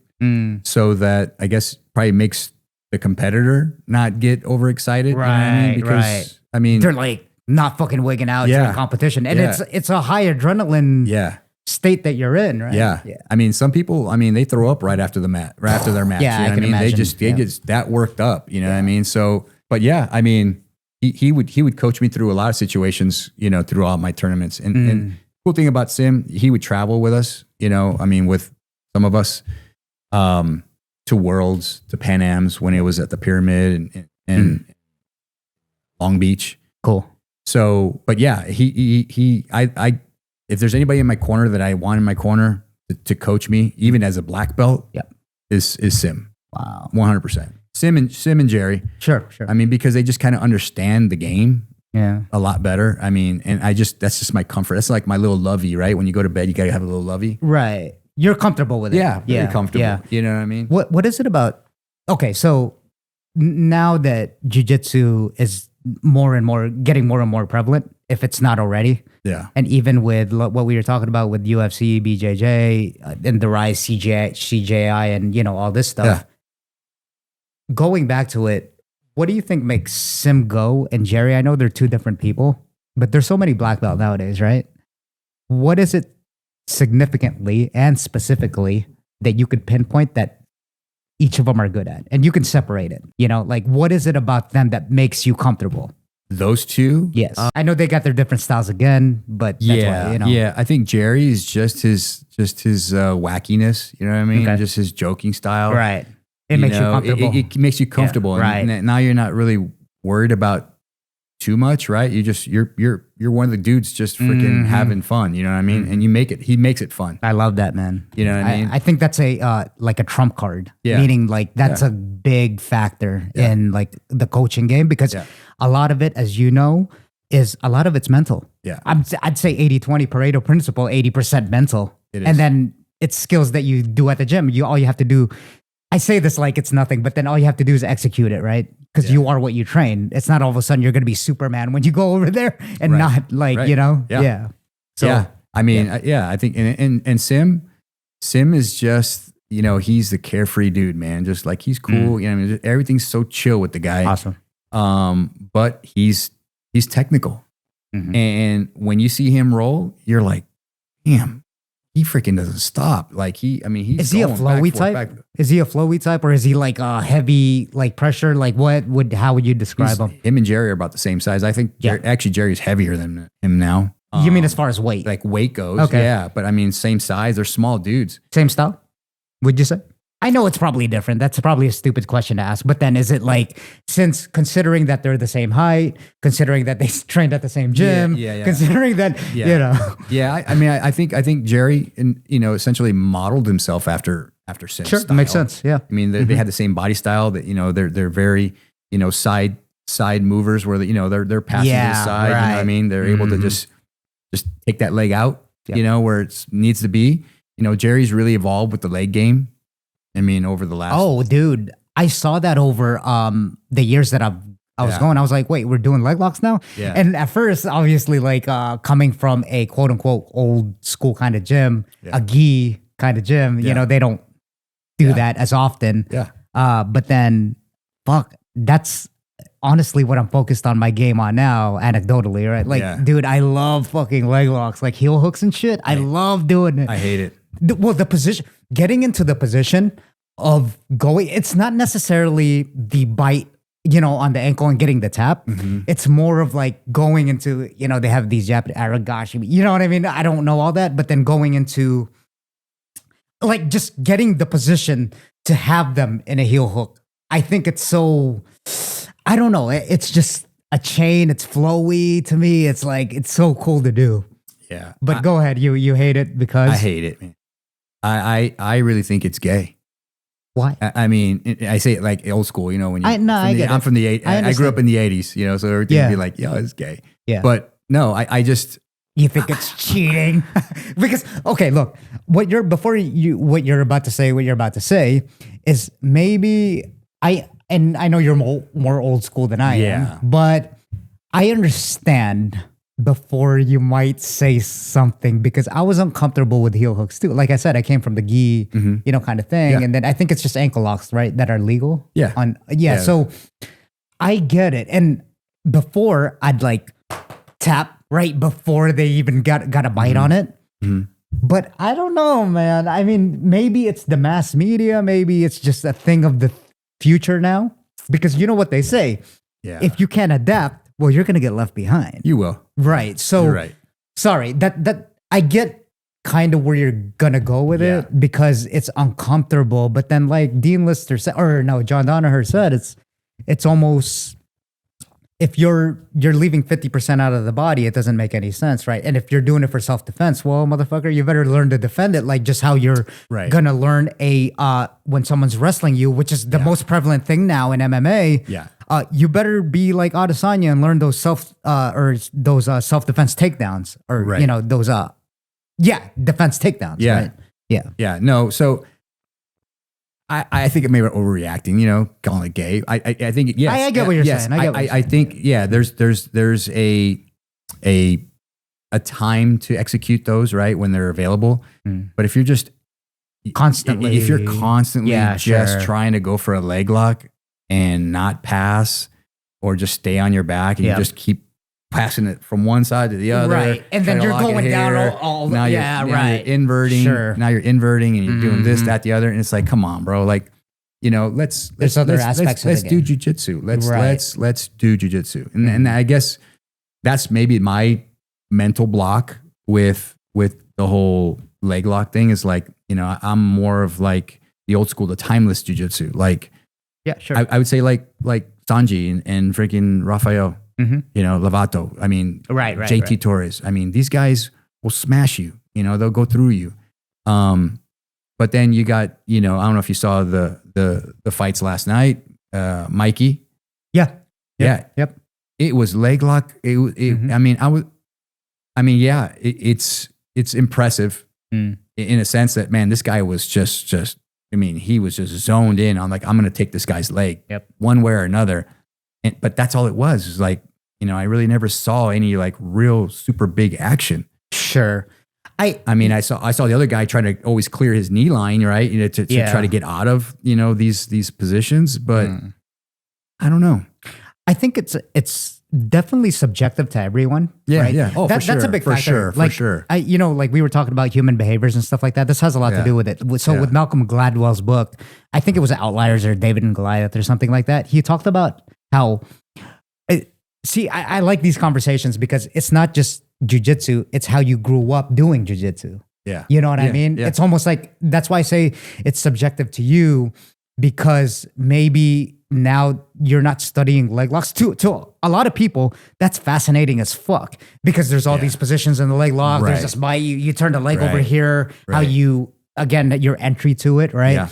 So that, I guess, probably makes the competitor not get overexcited. Right. You know what I mean? Because I mean, they're like not fucking wigging out during competition. And it's a high adrenaline state that you're in, right? Yeah. I mean, some people, they throw up right after their match. Yeah, you know I can imagine. They get that worked up, you know what I mean? So, but yeah, I mean, he would coach me through a lot of situations, through all my tournaments. And cool thing about Sim, he would travel with us, with some of us, to Worlds, to Pan Ams when it was at the Pyramid and Long Beach. Cool. So, but yeah, I if there's anybody in my corner that I want in my corner to coach me, even as a black belt, is Sim. Wow. 100%. Sim and Jerry. Sure. I mean, because they just kind of understand the game a lot better. I mean, and that's just my comfort. That's like my little lovey, right? When you go to bed, you got to have a little lovey. Right. You're comfortable with it. Yeah, very comfortable. Yeah. You know what I mean? What is it about? Okay, so now that jiu-jitsu is more and more prevalent, if it's not already. Yeah. And even with what we were talking about with UFC, BJJ, and the rise CJI, and all this stuff. Yeah. Going back to it, what do you think makes Sim go and Jerry? I know they're two different people, but there's so many black belt nowadays, right? What is it significantly and specifically that you could pinpoint that each of them are good at, and you can separate it? Like, what is it about them that makes you comfortable? those two. Yes. I know they got their different styles again, but that's Yeah, why, you know. yeah. I think Jerry is just his wackiness. You know what I mean? Okay. Just his joking style. Right. It makes you comfortable. It makes you comfortable. Yeah, and now you're not really worried about too much, right? You're one of the dudes just freaking having fun. You know what I mean? And he makes it fun. I love that, man. You know what I mean? I think that's a like a trump card. Yeah. Meaning like that's a big factor in like the coaching game because a lot of it, as you know, is a lot of it's mental. Yeah. I'd say 80-20 Pareto principle, 80% mental. It is. And then it's skills that you do at the gym. All you have to do, I say this like it's nothing, but then all you have to do is execute it, right? Because you are what you train. It's not all of a sudden you're going to be Superman when you go over there and not like, you know? Yeah. So, yeah. I mean, I think, and Sim is just, you know, he's the carefree dude, man. Just like he's cool. You know, I mean, everything's so chill with the guy. Awesome. But he's technical. And when you see him roll, you're like, damn, he freaking doesn't stop. Like he's is he a flowy type? Is he a flowy type or is he like a heavy like pressure? Like how would you describe him? Him and Jerry are about the same size. I think actually Jerry's heavier than him now. You mean as far as weight? Like weight goes. Okay. Yeah. But I mean, same size. They're small dudes. Same style? Would you say? I know it's probably different. That's probably a stupid question to ask. But then is it like, since considering that they're the same height, considering that they trained at the same gym, considering that, you know. Yeah. I think Jerry, you know, essentially modeled himself after Sim's Sure, style. makes sense. Yeah. I mean, they had the same body style that, you know, they're very, you know, side movers where, you know, they're passing to the side. You know what I mean? They're able to just take that leg out, you know, where it needs to be. You know, Jerry's really evolved with the leg game. I mean, over the last... Oh, dude. I saw that over the years that I was going. I was like, wait, we're doing leg locks now? Yeah. And at first, obviously, like coming from a quote unquote old school kind of gym, a gi kind of gym, you know, they don't do that as often. Yeah. But then, fuck, that's honestly what I'm focused on my game on now, anecdotally, right? Like, dude, I love fucking leg locks, like heel hooks and shit. I love doing it. I hate it. Well, the position, getting into the position of going, it's not necessarily the bite, you know, on the ankle and getting the tap. It's more of like going into, you know, they have these Japanese aragashi, you know what I mean? I don't know all that, but then going into like just getting the position to have them in a heel hook. I think it's so, I don't know. It's just a chain. It's flowy to me. It's like, it's so cool to do. Yeah. But go ahead. You hate it because? I hate it, man. I really think it's gay. Why? I mean, I say it like old school, you know, when you, I'm from the 80s. I grew up in the 80s, you know, so everything would be like, yo, it's gay. Yeah. But no, I just. You think it's cheating? Because, okay, look, what you're about to say is maybe and I know you're more old school than I am, but I understand before you might say something because I was uncomfortable with heel hooks too. Like I said, I came from the gi, you know, kind of thing. And then I think it's just ankle locks, right? That are legal. Yeah. So I get it. And before I'd like tap right before they even got a bite on it. But I don't know, man. I mean, maybe it's the mass media. Maybe it's just a thing of the future now. Because you know what they say. Yeah. If you can't adapt, well, you're going to get left behind. You will. Right. So, you're right. Sorry, that I get kind of where you're going to go with it because it's uncomfortable. But then like Dean Lister said, or no, John Danaher said, it's almost, if you're leaving 50% out of the body, it doesn't make any sense, right? And if you're doing it for self-defense, well, motherfucker, you better learn to defend it, like just how you're going to learn when someone's wrestling you, which is the most prevalent thing now in MMA. Yeah. You better be like Adesanya and learn those self-defense takedowns, or you know those defense takedowns. Yeah, right? Yeah. No, so I think it may be overreacting. You know, calling it gay. I think yes. I get what you're saying. I think there's a time to execute those right when they're available. But if you're just constantly trying to go for a leg lock and not pass or just stay on your back and you just keep passing it from one side to the other. Right. And then you're going down all now you're inverting. Sure. Now you're inverting and you're doing this, that, the other. And it's like, come on, bro. Like, There's other aspects of let's the do game. jujitsu. Right. Let's do jujitsu. And I guess that's maybe my mental block with the whole leg lock thing is like, I'm more of like the old school, the timeless jujitsu. Like, Yeah, sure. I would say like Sanji and freaking Rafael, Lovato. I mean, Right, JT Torres. I mean, these guys will smash you. They'll go through you. But then you got, I don't know if you saw the fights last night. Mikey. Yeah. Yep. It was leg lock. It's impressive in a sense that, man, this guy was just he was just zoned in on like, I'm going to take this guy's leg one way or another. But that's all it was. It was like, I really never saw any like real super big action. Sure. I saw the other guy trying to always clear his knee line, right? To try to get out of, these positions. But I don't know. I think it's definitely subjective to everyone. Yeah, right? yeah. Oh, That's a big factor. For sure. Like we were talking about human behaviors and stuff like that. This has a lot to do with it. So with Malcolm Gladwell's book, I think it was Outliers or David and Goliath or something like that. He talked about how, I like these conversations because it's not just jujitsu, it's how you grew up doing jujitsu. Yeah. You know what I mean? Yeah. It's almost like, that's why I say it's subjective to you, because maybe now you're not studying leg locks. To a lot of people, that's fascinating as fuck, because there's all these positions in the leg lock. Right. There's this by you turn the leg over Right. here, how Right. you, again, your entry to it, right? Yeah.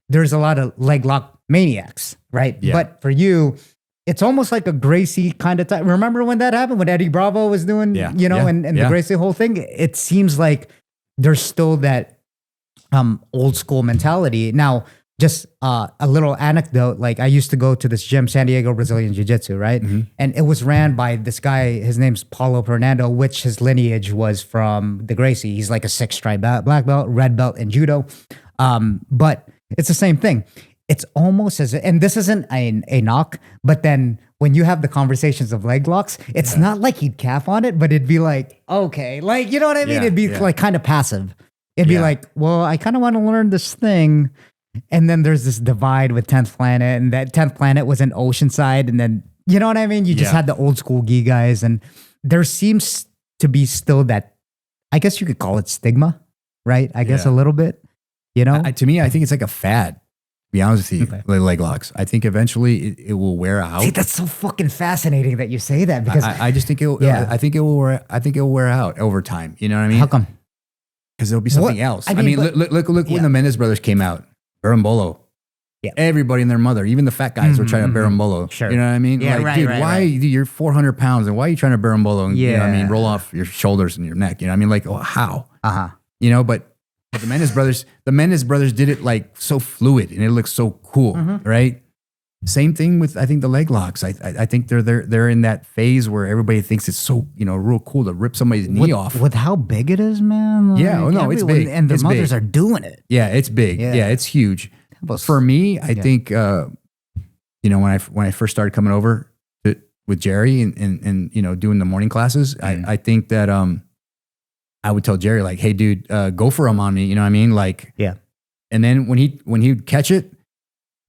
There's a lot of leg lock maniacs, right? Yeah. But for you, it's almost like a Gracie kind of type. Remember when that happened, when Eddie Bravo was doing, and the Gracie whole thing? It seems like there's still that old school mentality. Now, just a little anecdote, like I used to go to this gym, San Diego Brazilian Jiu-Jitsu, right? Mm-hmm. And it was ran by this guy, his name's Paulo Fernando, which his lineage was from the Gracie. He's like a 6-stripe black belt, red belt in judo. But it's the same thing. It's almost as, and this isn't a knock, but then when you have the conversations of leg locks, it's not like he'd calf on it, but it'd be like, okay, like, you know what I mean? Yeah, It'd be like kind of passive. It'd be like, well, I kind of want to learn this thing. And then there's this divide with 10th Planet, and that 10th Planet was in Oceanside. And then, you know what I mean? You just had the old school gi guys, and there seems to be still that, I guess you could call it stigma, right? I guess a little bit, To me, I think it's like a fad. To be honest with you, leg locks. I think eventually it will wear out. See, that's so fucking fascinating that you say that, because I just think I think it will wear out over time. You know what I mean? How come? Because there'll be something else. I mean, look when the Mendes brothers came out, Berimbolo. Yeah. Everybody and their mother, even the fat guys were trying to Berimbolo. Sure. You know what I mean? Yeah, like, dude, why you're 400 pounds and why are you trying to Berimbolo and you know what I mean, roll off your shoulders and your neck? You know what I mean? Like, how? But the Mendes brothers did it like so fluid and it looks so cool, right? Same thing with, I think, the leg locks. I think they're in that phase where everybody thinks it's so, real cool to rip somebody's knee off. With how big it is, man. Like, it's big. And their mothers are doing it. Yeah, it's big. Yeah, it's huge. For me, I think, when I first started coming over with Jerry and doing the morning classes, I think that I would tell Jerry, like, hey, dude, go for him on me. You know what I mean? Like, and then when he'd catch it,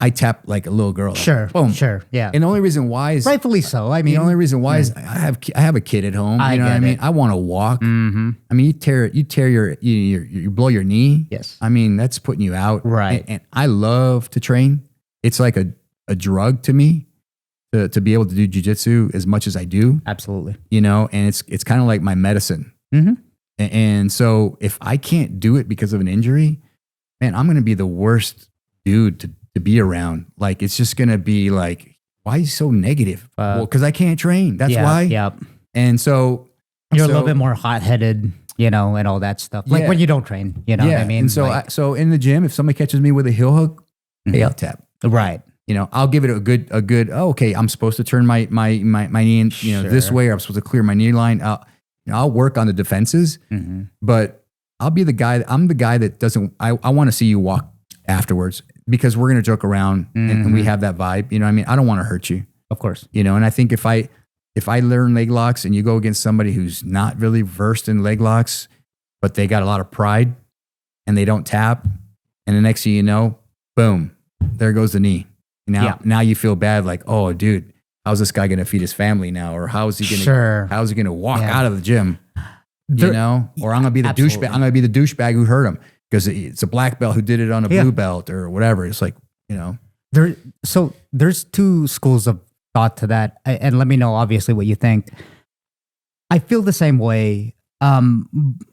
I tap like a little girl. Sure. Boom. Sure. Yeah. And the only reason why is rightfully so. I mean, the only reason why is I have a kid at home. You know what I mean? I want to walk. Mm-hmm. I mean, you tear you blow your knee. Yes. I mean, that's putting you out. Right. And I love to train. It's like a drug to me to be able to do jujitsu as much as I do. Absolutely. And it's kind of like my medicine. Mm-hmm. And so if I can't do it because of an injury, man, I'm going to be the worst dude to be around. Like, it's just going to be like, why are you so negative? Well, because I can't train. That's why. Yeah. And so you're a little bit more hot-headed, and all that stuff. Like when you don't train, what I mean? And so, so in the gym, if somebody catches me with a heel hook, hey, I'll tap. Right. I'll give it a good. Oh, okay, I'm supposed to turn my knee in, this way, or I'm supposed to clear my knee line. I'll work on the defenses, but I'll be the guy. I'm the guy that doesn't. I want to see you walk afterwards, because we're gonna joke around and we have that vibe. You know what I mean? I don't want to hurt you, of course. And I think if I learn leg locks and you go against somebody who's not really versed in leg locks, but they got a lot of pride and they don't tap, and the next thing you know, boom, there goes the knee. Yeah. Now you feel bad, like, oh, dude, how's this guy gonna feed his family now, or how's he gonna walk out of the gym? You know, or I'm gonna be the douchebag. I'm gonna be the douchebag who hurt him because it's a black belt who did it on a blue belt or whatever. It's like, you know, there's two schools of thought to that, and let me know obviously what you think. I feel the same way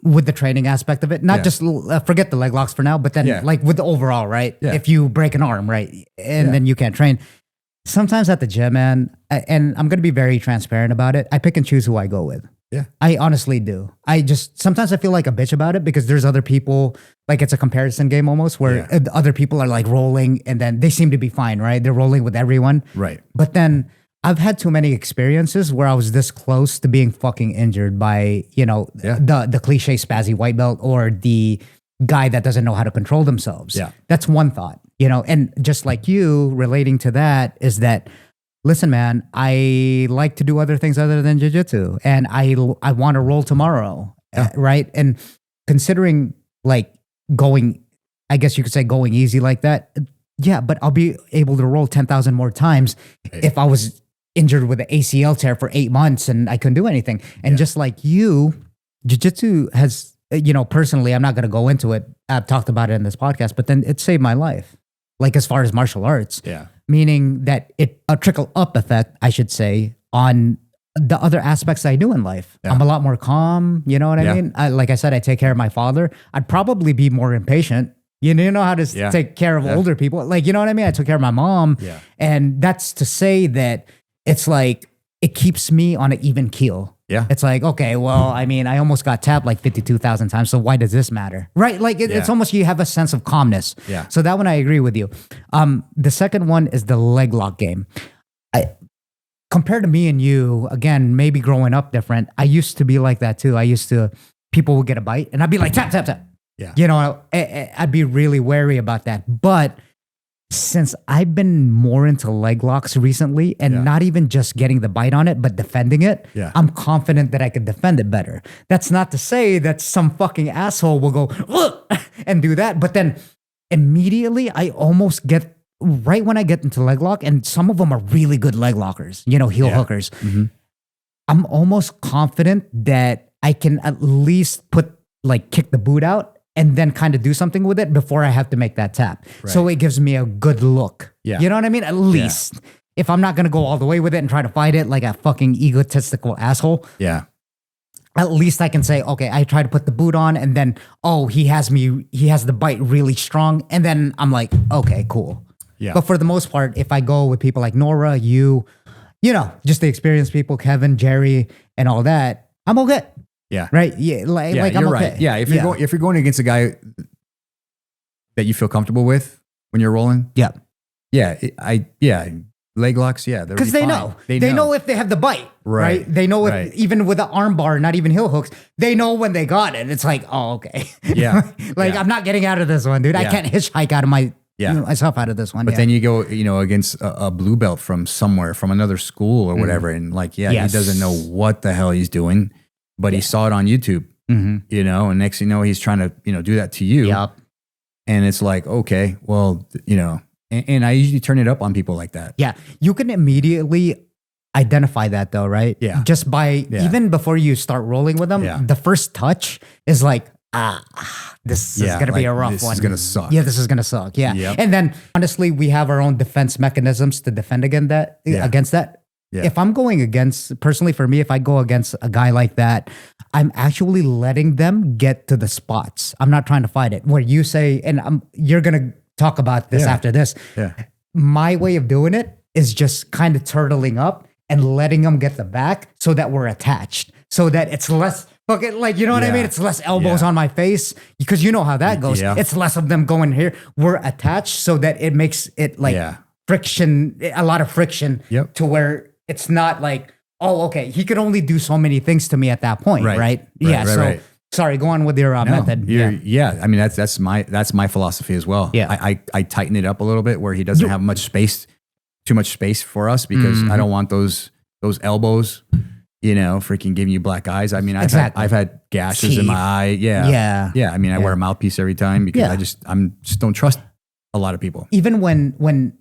with the training aspect of it. Not just forget the leg locks for now, but then like with the overall, right? Yeah. If you break an arm, right, and then you can't train. Sometimes at the gym, man, and I'm gonna be very transparent about it. I pick and choose who I go with. Yeah, I honestly do. Sometimes I feel like a bitch about it because there's other people, like it's a comparison game almost where other people are like rolling and then they seem to be fine, right? They're rolling with everyone. Right. But then I've had too many experiences where I was this close to being fucking injured by, you know, the cliche spazzy white belt or the guy that doesn't know how to control themselves. Yeah. That's one thought, you know, and just like you relating to that is that, listen, man, I like to do other things other than jiu-jitsu and I want to roll tomorrow, right? And considering like going, I guess you could say going easy like that, yeah, but I'll be able to roll 10,000 more times if I was injured with an ACL tear for 8 months and I couldn't do anything. And just like you, jiu-jitsu has, you know, personally, I'm not going to go into it. I've talked about it in this podcast, but then it saved my life. Like as far as martial arts. Yeah. Meaning that a trickle up effect, I should say, on the other aspects I do in life. Yeah. I'm a lot more calm. You know what I mean? Like I said, I take care of my father. I'd probably be more impatient. You know how to take care of older people. Like, you know what I mean? I took care of my mom. Yeah. And that's to say that it's like, it keeps me on an even keel. Yeah. It's like, okay, well, I mean, I almost got tapped like 52,000 times. So why does this matter? Right? Like it's almost, you have a sense of calmness. Yeah. So that one, I agree with you. The second one is the leg lock game. Compared to me and you, again, maybe growing up different, I used to be like that too. People would get a bite and I'd be like, tap, tap, tap. Yeah. You know, I'd be really wary about that. But since I've been more into leg locks recently and not even just getting the bite on it, but defending it, I'm confident that I could defend it better. That's not to say that some fucking asshole will go and do that. But then immediately I almost get, right when I get into leg lock, and some of them are really good leg lockers, you know, heel hookers. Mm-hmm. I'm almost confident that I can at least kick the boot out and then kind of do something with it before I have to make that tap. Right. So it gives me a good look. Yeah. You know what I mean? At least. Yeah. If I'm not going to go all the way with it and try to fight it like a fucking egotistical asshole. Yeah. At least I can say, okay, I try to put the boot on and then, he has the bite really strong. And then I'm like, okay, cool. Yeah. But for the most part, if I go with people like Nora, you know, just the experienced people, Kevin, Jerry, and all that, I'm okay. Yeah. Right. Yeah. Like I'm you're okay. Right. Yeah. If you're going against a guy that you feel comfortable with when you're rolling. Yeah. Yeah. Leg locks. Yeah. Because they know. They know if they have the bite. Right. They know if even with the arm bar, not even heel hooks, they know when they got it. It's like, okay. Yeah. I'm not getting out of this one, dude. I can't hitchhike out of myself out of this one. But then you go, against a blue belt from somewhere, from another school or whatever. And he doesn't know what the hell he's doing. But he saw it on YouTube, and next thing you know, he's trying to, do that to you. Yep. And it's like, okay, well, and I usually turn it up on people like that. Yeah. You can immediately identify that though, right? Yeah. Just by, even before you start rolling with them, the first touch is like, this is going to be a rough one. This is going to suck. Yeah, this is going to suck. Yeah. Yep. And then honestly, we have our own defense mechanisms to defend against that. Yeah. If I'm going against, personally for me, if I go against a guy like that, I'm actually letting them get to the spots. I'm not trying to fight it. Where you say, and you're going to talk about this after this. Yeah. My way of doing it is just kind of turtling up and letting them get the back so that we're attached. So that it's less, you know what I mean? It's less elbows on my face because you know how that goes. Yeah. It's less of them going here. We're attached so that it makes it friction, a lot of friction to where it's not like, okay, he could only do so many things to me at that point, right? Sorry, go on with your method. I mean, that's my philosophy as well. Yeah, I tighten it up a little bit where he doesn't have too much space for us because I don't want those elbows, freaking giving you black eyes. I mean, I've had gashes in my eye. Yeah. I mean, I wear a mouthpiece every time because I just don't trust a lot of people. Even when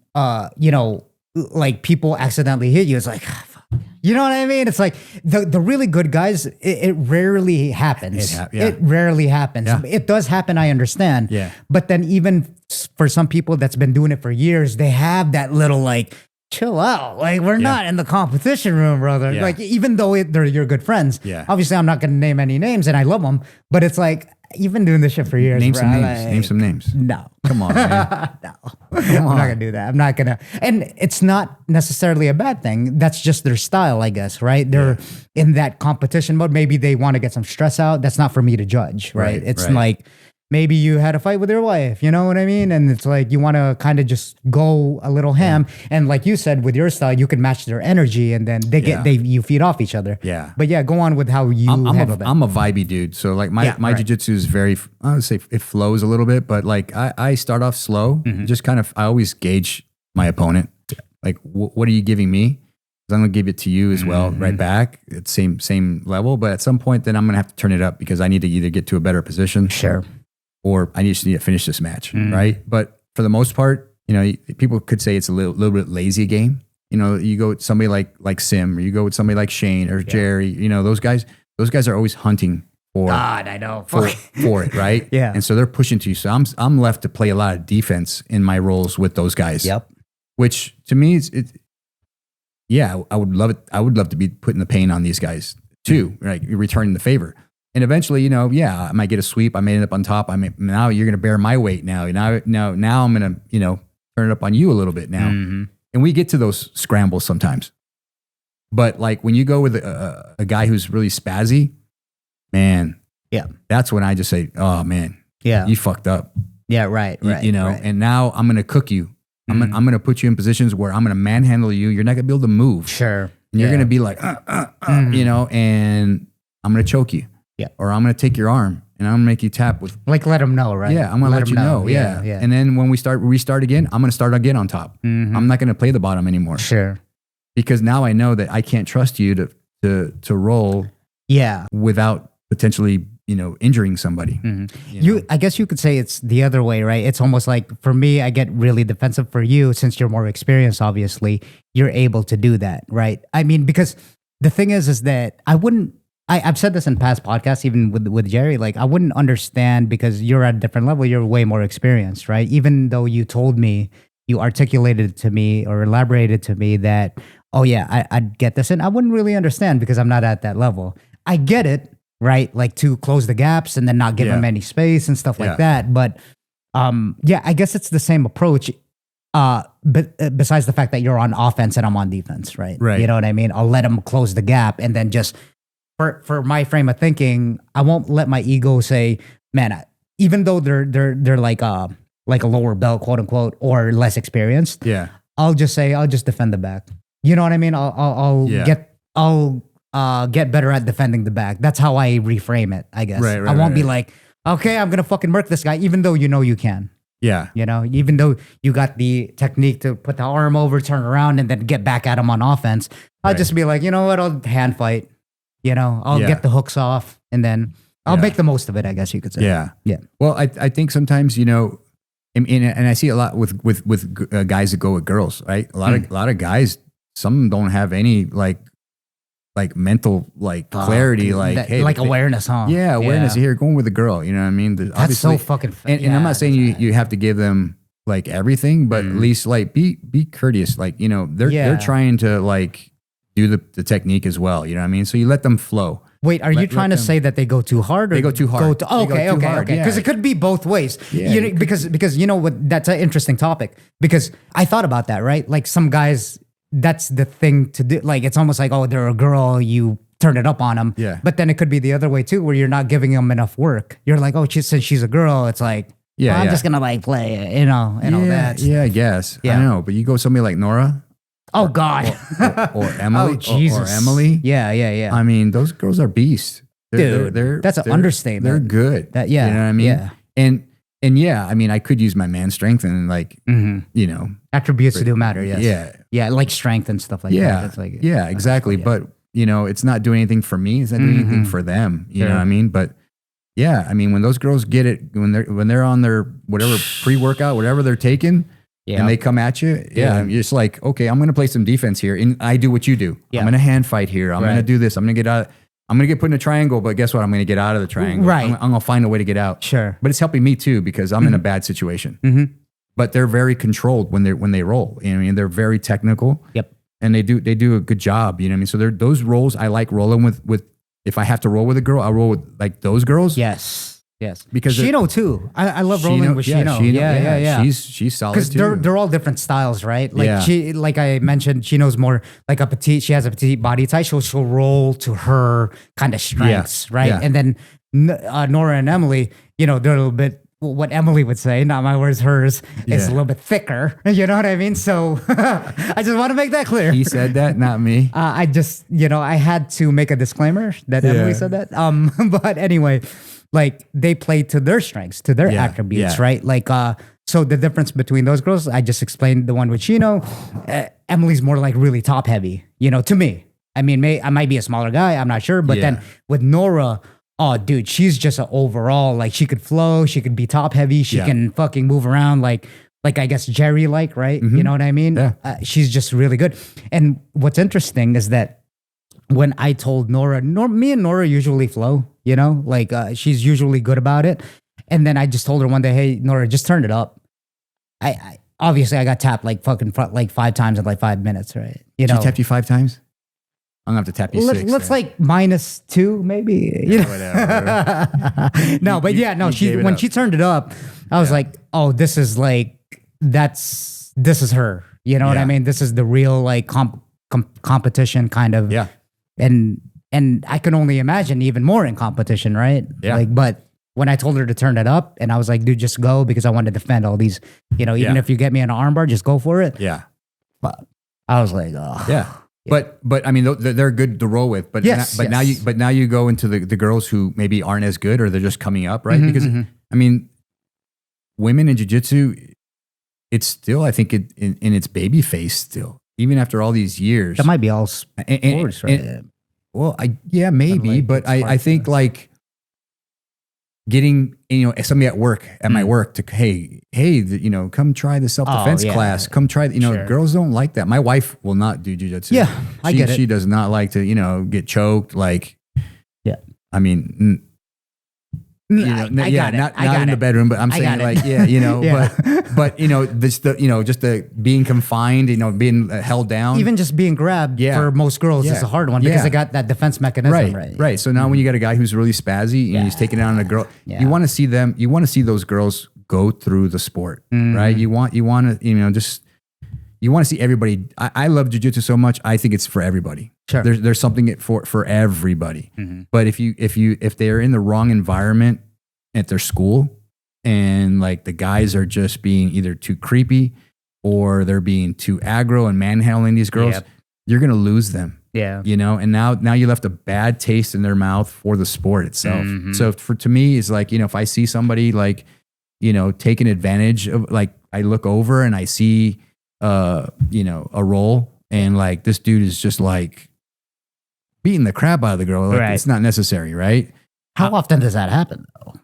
you know, like people accidentally hit you, it's like, "Ah, fuck." You know what I mean? It's like the really good guys, it rarely happens. Yeah. It rarely happens. Yeah. It does happen, I understand. Yeah. But then even for some people that's been doing it for years, they have that little like, chill out. Like, we're not in the competition room, brother. Yeah. Like, even though they're your good friends. Yeah. Obviously, I'm not going to name any names, and I love them. But it's like, you've been doing this shit for years. Name bro. some names. Like, Name some names. No. Come on, man. No. I'm not going to do that. I'm not going to. And it's not necessarily a bad thing. That's just their style, I guess, right? They're in that competition mode. Maybe they want to get some stress out. That's not for me to judge, right? It's like, maybe you had a fight with your wife, you know what I mean? And it's like you want to kind of just go a little ham. And like you said, with your style, you can match their energy, and then you feed off each other. Yeah. But yeah, go on with how you handle that. I'm a vibey dude. So like my jiu-jitsu is very, I would say it flows a little bit, but like I start off slow, just kind of, I always gauge my opponent. Like, what are you giving me? 'Cause I'm going to give it to you as well, right back at same level. But at some point, then I'm going to have to turn it up because I need to either get to a better position. Sure. Or I just need to finish this match, right? But for the most part, you know, people could say it's a little bit lazy game. You know, you go with somebody like Sim, or you go with somebody like Shane or Jerry. You know, those guys are always hunting for God, I know for it, right? Yeah. And so they're pushing to you. So I'm left to play a lot of defense in my roles with those guys. Yep. Which to me I would love it. I would love to be putting the pain on these guys too, right? Returning the favor. And eventually, you know, I might get a sweep. I may end up on top. Now you're going to bear my weight now. Now I'm going to, you know, turn it up on you a little bit now. And we get to those scrambles sometimes. But like when you go with a guy who's really spazzy, man, that's when I just say, oh man, you fucked up. Yeah, right. You know, and now I'm going to cook you. I'm going to put you in positions where I'm going to manhandle you. You're not going to be able to move. Sure. And you're going to be like, you know, and I'm going to choke you. Yeah. Or I'm going to take your arm and I'm going to make you tap with. Like, let them know, right? Yeah, I'm going to let you know. Yeah. And then when we restart again, I'm going to start again on top. I'm not going to play the bottom anymore. Sure. Because now I know that I can't trust you to roll. Yeah. Without potentially, you know, injuring somebody. I guess you could say it's the other way, right? It's almost like for me, I get really defensive. For you, since you're more experienced, obviously, you're able to do that, right? I mean, because the thing is that I've said this in past podcasts, even with Jerry, like I wouldn't understand because you're at a different level. You're way more experienced, right? Even though you told me, you articulated to me or elaborated to me that, oh yeah, I'd get this. And I wouldn't really understand because I'm not at that level. I get it, right? Like to close the gaps and then not give them any space and stuff like that. But I guess it's the same approach. But besides the fact that you're on offense and I'm on defense, right? Right. You know what I mean? I'll let them close the gap and then just for my frame of thinking, I won't let my ego say, man, even though they're like a lower belt, quote unquote, or less experienced. Yeah. I'll just defend the back. You know what I mean? I'll get better at defending the back. That's how I reframe it, I guess. Right, I won't be like, okay, I'm gonna fucking murk this guy, even though you know you can. Yeah. You know, even though you got the technique to put the arm over, turn around, and then get back at him on offense. I'll just be like, you know what? I'll hand fight. You know, I'll get the hooks off, and then I'll make the most of it, I guess you could say. Yeah. Yeah. Well, I think sometimes, you know, and I see a lot with guys that go with girls, right? A lot of guys, some don't have any like mental clarity, hey, like awareness, huh? Yeah, awareness. Here, going with a girl, you know what I mean? That's so fucking. And I'm not saying you have to give them like everything, but at least like be courteous. Like, you know, they're trying to like do the technique as well. You know what I mean? So you let them flow. Wait, are you trying to say that they go too hard? Or they go too hard. Okay. Because it could be both ways. Yeah. You know, because you know what? That's an interesting topic. Because I thought about that, right? Like some guys, that's the thing to do. Like it's almost like, oh, they're a girl, you turn it up on them. Yeah. But then it could be the other way too, where you're not giving them enough work. You're like, oh, since she's a girl, it's like, I'm just gonna like play it, you know, and all that. Yeah, I guess. Yeah. I know, but you go somebody like Nora. Oh God. Or Emily. Oh Jesus. Or Emily. Yeah. I mean, those girls are beasts. Dude, that's an understatement. They're good. You know what I mean? Yeah. And yeah, I mean, I could use my man strength and like, you know, attributes do matter. Yes. Yeah, like strength and stuff like that. It's like, exactly. But you know, it's not doing anything for me. It's not doing anything for them. You know what I mean? But Yeah, I mean, when those girls get it, when they're on their whatever pre-workout, whatever they're taking, and they come at you, you're just like, okay, I'm going to play some defense here, and I do what you do. I'm going to hand fight here. I'm going to do this. I'm going to get out. I'm going to get put in a triangle, but guess what? I'm going to get out of the triangle. Right. I'm going to find a way to get out. Sure. But it's helping me too because I'm in a bad situation. But they're very controlled when they roll. You know what I mean? They're very technical. Yep. And they do a good job. You know what I mean? So those roles I like rolling with. If I have to roll with a girl, I roll with like those girls. Yes. Because Shino too. I love rolling with Shino. Yeah. She's solid Because too. they're all different styles, right? Like she, like I mentioned, Shino's more like a petite. She has a petite body type. She'll roll to her kind of strengths, right? Yeah. And then Nora and Emily, they're a little bit. What Emily would say, not my words, hers, is a little bit thicker. You know what I mean? So I just want to make that clear. He said that, not me. I just, I had to make a disclaimer that Emily said that. But anyway, like they play to their strengths, to their attributes, right? Like, so the difference between those girls, I just explained the one with Chino. Emily's more like really top heavy, to me. I mean, I might be a smaller guy, I'm not sure. But then with Nora, oh, dude, she's just an overall, like she could flow, she could be top heavy, she can fucking move around like I guess Jerry right? You know what I mean? Yeah. She's just really good. And what's interesting is that when I told Nora, me and Nora usually flow, like she's usually good about it. And then I just told her one day, hey, Nora, just turn it up. I obviously I got tapped like fucking like 5 times in like 5 minutes, right? She tapped you 5 times? I'm gonna have to tap you 6. Let's like -2 maybe. Whatever. No, but when she turned it up, I was like, oh, this is like this is her. You know what I mean? This is the real like competition kind of. Yeah. And I can only imagine even more in competition, right? Yeah. Like, but when I told her to turn it up, and I was like, dude, just go because I want to defend all these. Even if you get me an armbar, just go for it. Yeah. But I was like, oh. Yeah. But I mean they're good to roll with. But now you go into the girls who maybe aren't as good or they're just coming up, right? Because I mean, women in jiu-jitsu, it's still I think in its baby phase still, even after all these years. That might be all sports, right? Well, maybe, but I think like getting somebody at my work to hey come try the self-defense class, come try girls don't like that. My wife will not do jiu-jitsu. I get it. She does not like to get choked, like I mean not in the bedroom, but I'm saying like but just the being confined, being held down, even just being grabbed for most girls is a hard one because they got that defense mechanism, right. So now when you got a guy who's really spazzy and he's taking it on a girl, you want to see those girls go through the sport, right? You want to you want to see everybody. I love jiu-jitsu so much. I think it's for everybody. Sure. There's something for everybody. But if they're in the wrong environment at their school and like the guys are just being either too creepy or they're being too aggro and manhandling these girls, you're going to lose them. Yeah. And now you left a bad taste in their mouth for the sport itself. So to me, it's like, if I see somebody like, taking advantage of, like I look over and I see, a roll and like this dude is just like beating the crap out of the girl. Like, it's not necessary, right? How often does that happen though?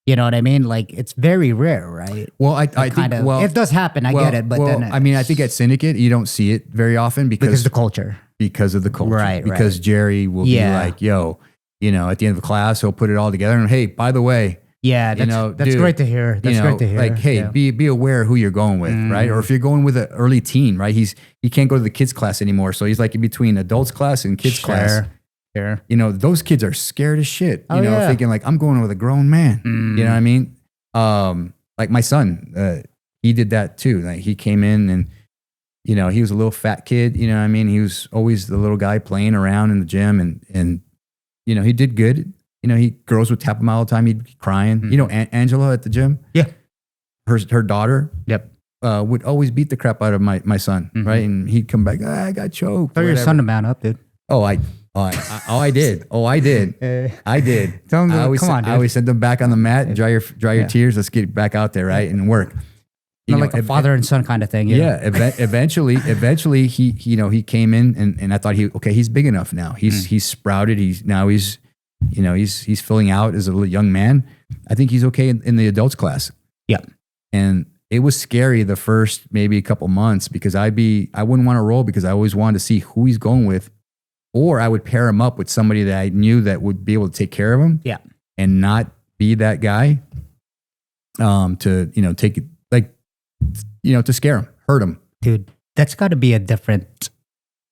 You know what I mean? Like it's very rare, right? Well, I think it does happen. I get it, but then I mean, I think at Syndicate you don't see it very often because the culture. Because of the culture, right? Because Jerry will be like, "Yo, at the end of the class, he'll put it all together and hey, by the way." Yeah, that's dude, great to hear. That's great to hear. Like, hey, be aware who you're going with, right? Or if you're going with an early teen, right? He can't go to the kids class anymore, so he's like in between adults class and kids class. Sure. Those kids are scared as shit. Thinking like I'm going with a grown man. You know what I mean? Like my son, he did that too. Like he came in and he was a little fat kid. You know what I mean? He was always the little guy playing around in the gym, and he did good. Girls would tap him all the time. He'd be crying. Angela at the gym. Yeah. Her daughter. Yep. Would always beat the crap out of my son, right? And he'd come back. I got choked. Tell your son to man up, dude. I did. I did. Tell him I always sent them back on the mat. Dry your tears. Let's get back out there, right, and work. Like a father and son kind of thing. Yeah. Eventually, he came in, and I thought he's big enough now. He's sprouted. He's he's filling out as a young man. I think he's okay in the adults class. Yeah. And it was scary the first maybe a couple months because I wouldn't want to roll because I always wanted to see who he's going with, or I would pair him up with somebody that I knew that would be able to take care of him. Yeah. And not be that guy to take it to scare him, hurt him. Dude, that's got to be a different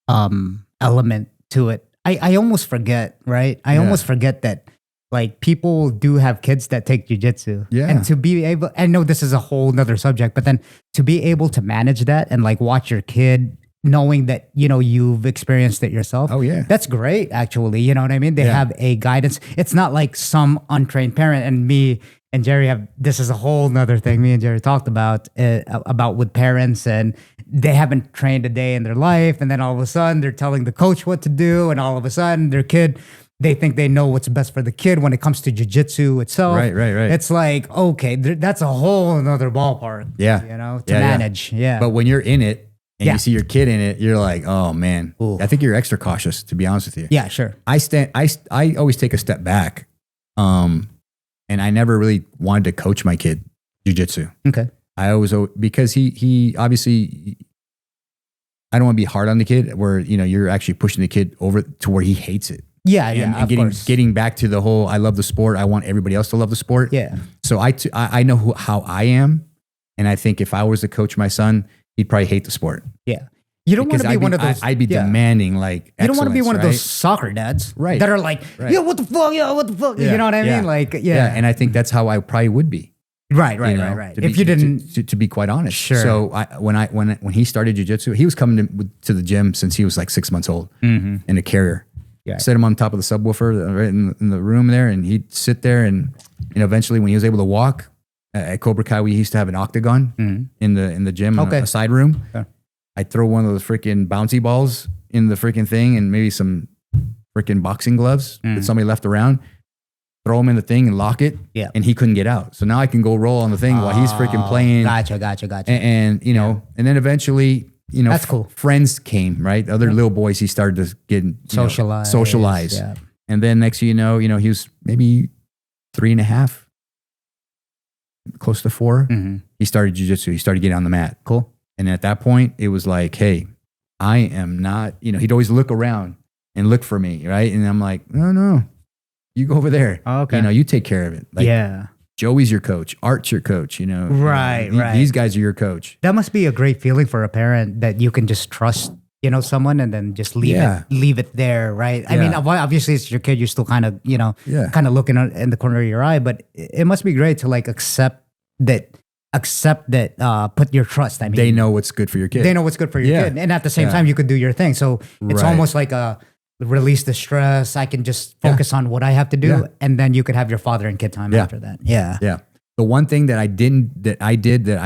element to it. I almost forget, right? I almost forget that like people do have kids that take jiu-jitsu. Yeah. And to be able, I know this is a whole nother subject, but then to be able to manage that and like watch your kid knowing that, you've experienced it yourself. Oh, yeah. That's great, actually. You know what I mean? They have a guidance. It's not like some untrained parent, and me and Jerry this is a whole nother thing me and Jerry talked about with parents, and they haven't trained a day in their life. And then all of a sudden they're telling the coach what to do. And all of a sudden their kid, they think they know what's best for the kid when it comes to jiu-jitsu itself. Right. It's like, okay, that's a whole another ballpark. Yeah. To manage. Yeah. But when you're in it and you see your kid in it, you're like, oh man, Ooh. I think you're extra cautious, to be honest with you. Yeah, sure. I always take a step back. And I never really wanted to coach my kid jiu-jitsu. Okay. I always, because he obviously, I don't want to be hard on the kid where, you're actually pushing the kid over to where he hates it. Yeah, And of course. getting back to the whole, I love the sport. I want everybody else to love the sport. Yeah. So I know how I am. And I think if I was to coach my son, he'd probably hate the sport. Yeah. You don't want to be one of those. I'd be demanding like, you don't want to be one of right? those soccer dads. Right. That are like, Right. yo, what the fuck? Yo, what the fuck? Yeah, You know what I yeah. mean? Like, Yeah. And I think that's how I probably would be. Right. To If be, you didn't. to be quite honest. Sure. So when he started jiu-jitsu, he was coming to the gym since he was like 6 months old in a carrier. Yeah. Set him on top of the subwoofer right in the room there, and he'd sit there, and eventually when he was able to walk at Cobra Kai, we used to have an octagon in the gym, a side room. Yeah. I'd throw one of those freaking bouncy balls in the freaking thing, and maybe some freaking boxing gloves that somebody left around. Throw him in the thing and lock it. Yeah. And he couldn't get out. So now I can go roll on the thing while he's freaking playing. Gotcha. And and then eventually, That's cool. friends came, right? Other little boys, he started to get socialize. Yeah. And then next thing you know, he was maybe 3.5, close to 4. He started jiu-jitsu. He started getting on the mat. Cool. And at that point, it was like, hey, I am not, he'd always look around and look for me, right? And I'm like, no, you go over there. Okay. You take care of it. Like, Yeah. Joey's your coach. Art's your coach. Right. These guys are your coach. That must be a great feeling for a parent that you can just trust, someone and then just leave it there, right? I mean, obviously it's your kid. You're still kind of, kind of looking in the corner of your eye, but it must be great to like accept that, put your trust. I mean, They know what's good for your kid. They know what's good for your kid. And at the same time, you could do your thing. So it's Right. almost like a release the stress. I can just focus on what I have to do. Yeah. And then you could have your father and kid time after that. Yeah. Yeah. The one thing that I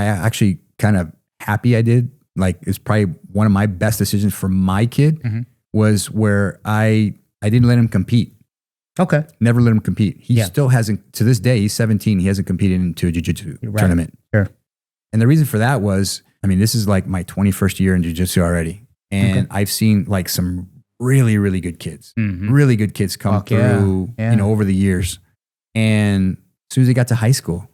actually kind of happy I did, like, is probably one of my best decisions for my kid was where I didn't let him compete. Okay. Never let him compete. He still hasn't, to this day, he's 17. He hasn't competed into a jiu-jitsu tournament. Sure. And the reason for that was, this is like my 21st year in jiu-jitsu already. And I've seen like some really, really good kids, really good kids come through, over the years. And as soon as they got to high school,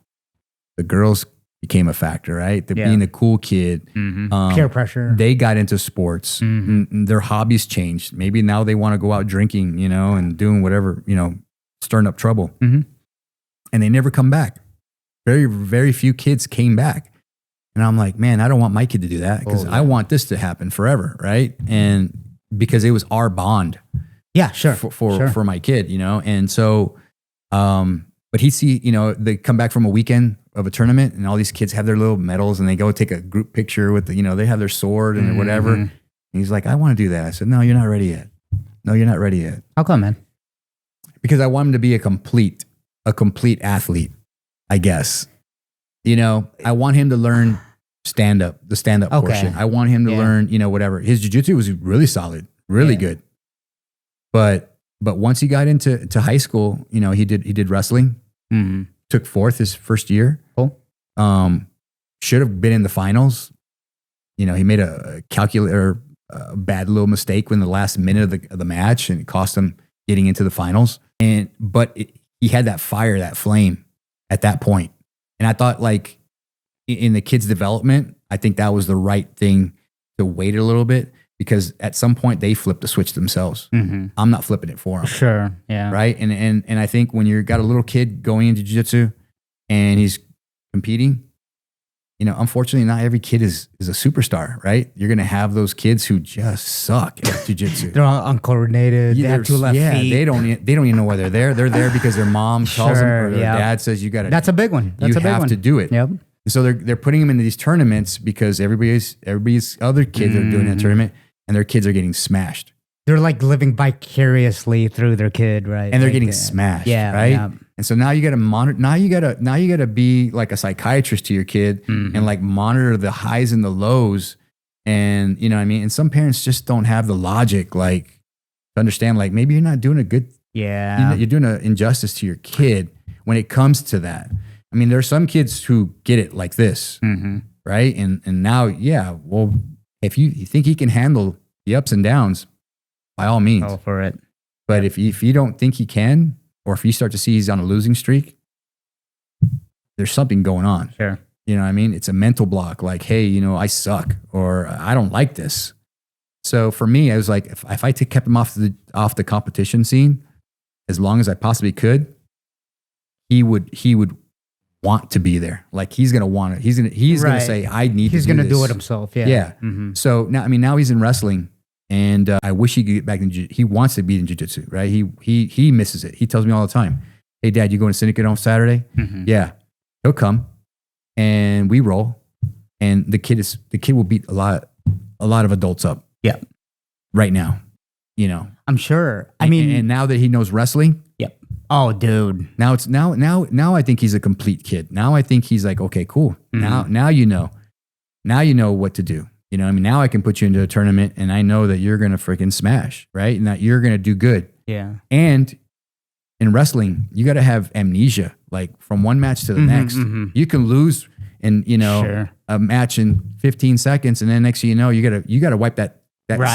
the girls became a factor, right? Being the cool kid. Peer pressure. They got into sports. And their hobbies changed. Maybe now they want to go out drinking, and doing whatever, stirring up trouble. And they never come back. Very, very few kids came back. And I'm like, man, I don't want my kid to do that because I want this to happen forever, right? And because it was our bond. Yeah, sure. For my kid, And so, but he'd see, they come back from a weekend of a tournament and all these kids have their little medals and they go take a group picture with they have their sword and whatever. And he's like, I want to do that. I said, no, you're not ready yet. No, you're not ready yet. How come, man? Because I want him to be a complete athlete, I guess. I want him to learn the stand-up portion. I want him to learn, whatever. His jiu-jitsu was really solid, really good. But once he got into high school, he did wrestling. Took 4th his first year. Cool. Should have been in the finals. He made a bad little mistake in the last minute of the match, and it cost him getting into the finals. He had that fire, that flame at that point. And I thought, like, in the kid's development, I think that was the right thing to wait a little bit, because at some point they flip the switch themselves. I'm not flipping it for them. Sure. Yeah. Right. And I think when you've got a little kid going into jiu-jitsu and he's competing, you know, unfortunately, not every kid is a superstar, right? You're going to have those kids who just suck at jiu-jitsu. They're uncoordinated. They have two left feet. They don't even know why they're there. They're there because their mom tells them, or their dad says, you got to. That's a big one. You have to do it. Yep. So they're putting them into these tournaments because everybody's other kids are doing that tournament, and their kids are getting smashed. They're like living vicariously through their kid, right? And they're getting smashed, right? Yeah. And so now you got to monitor. Now you got to be like a psychiatrist to your kid and like monitor the highs and the lows. And you know what I mean? And some parents just don't have the logic, like, to understand, like, maybe you're not doing a good. Yeah. You're doing an injustice to your kid when it comes to that. I mean, there are some kids who get it like this, right? And now, well, if you think he can handle the ups and downs, by all means. Go for it. But if you don't think he can, or if you start to see he's on a losing streak, there's something going on. Sure. You know what I mean? It's a mental block. Like, hey, you know, I suck, or I don't like this. So for me, I was like, if I kept him off the competition scene as long as I possibly could, he would want to be there. Like, he's gonna want it. He's gonna say, I need. He's to do gonna this. do it himself. Yeah. Yeah. So now he's in wrestling. And I wish he could get back in jiu-jitsu. He wants to be in jiu-jitsu, right? He misses it. He tells me all the time, hey, Dad, you going to Syndicate on Saturday? Yeah. He'll come and we roll. And the kid will beat a lot of adults up. Yeah. Right now, you know. I'm sure. I mean, and now that he knows wrestling. Yep. Oh, dude. Now I think he's a complete kid. Now I think he's like, okay, cool. Now you know. Now you know what to do. You know, I mean, now I can put you into a tournament and I know that you're going to freaking smash, right? And that you're going to do good. Yeah. And in wrestling, you got to have amnesia, like from one match to the next. You can lose in, you know, a match in 15 seconds. And then next thing you know, you got to wipe that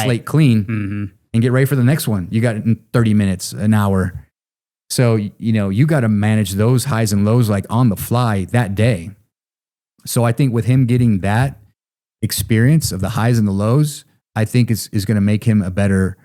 slate clean and get ready for the next one. You got it in 30 minutes, an hour. So, you know, you got to manage those highs and lows like on the fly that day. So I think with him getting that experience of the highs and the lows, I think is going to make him a better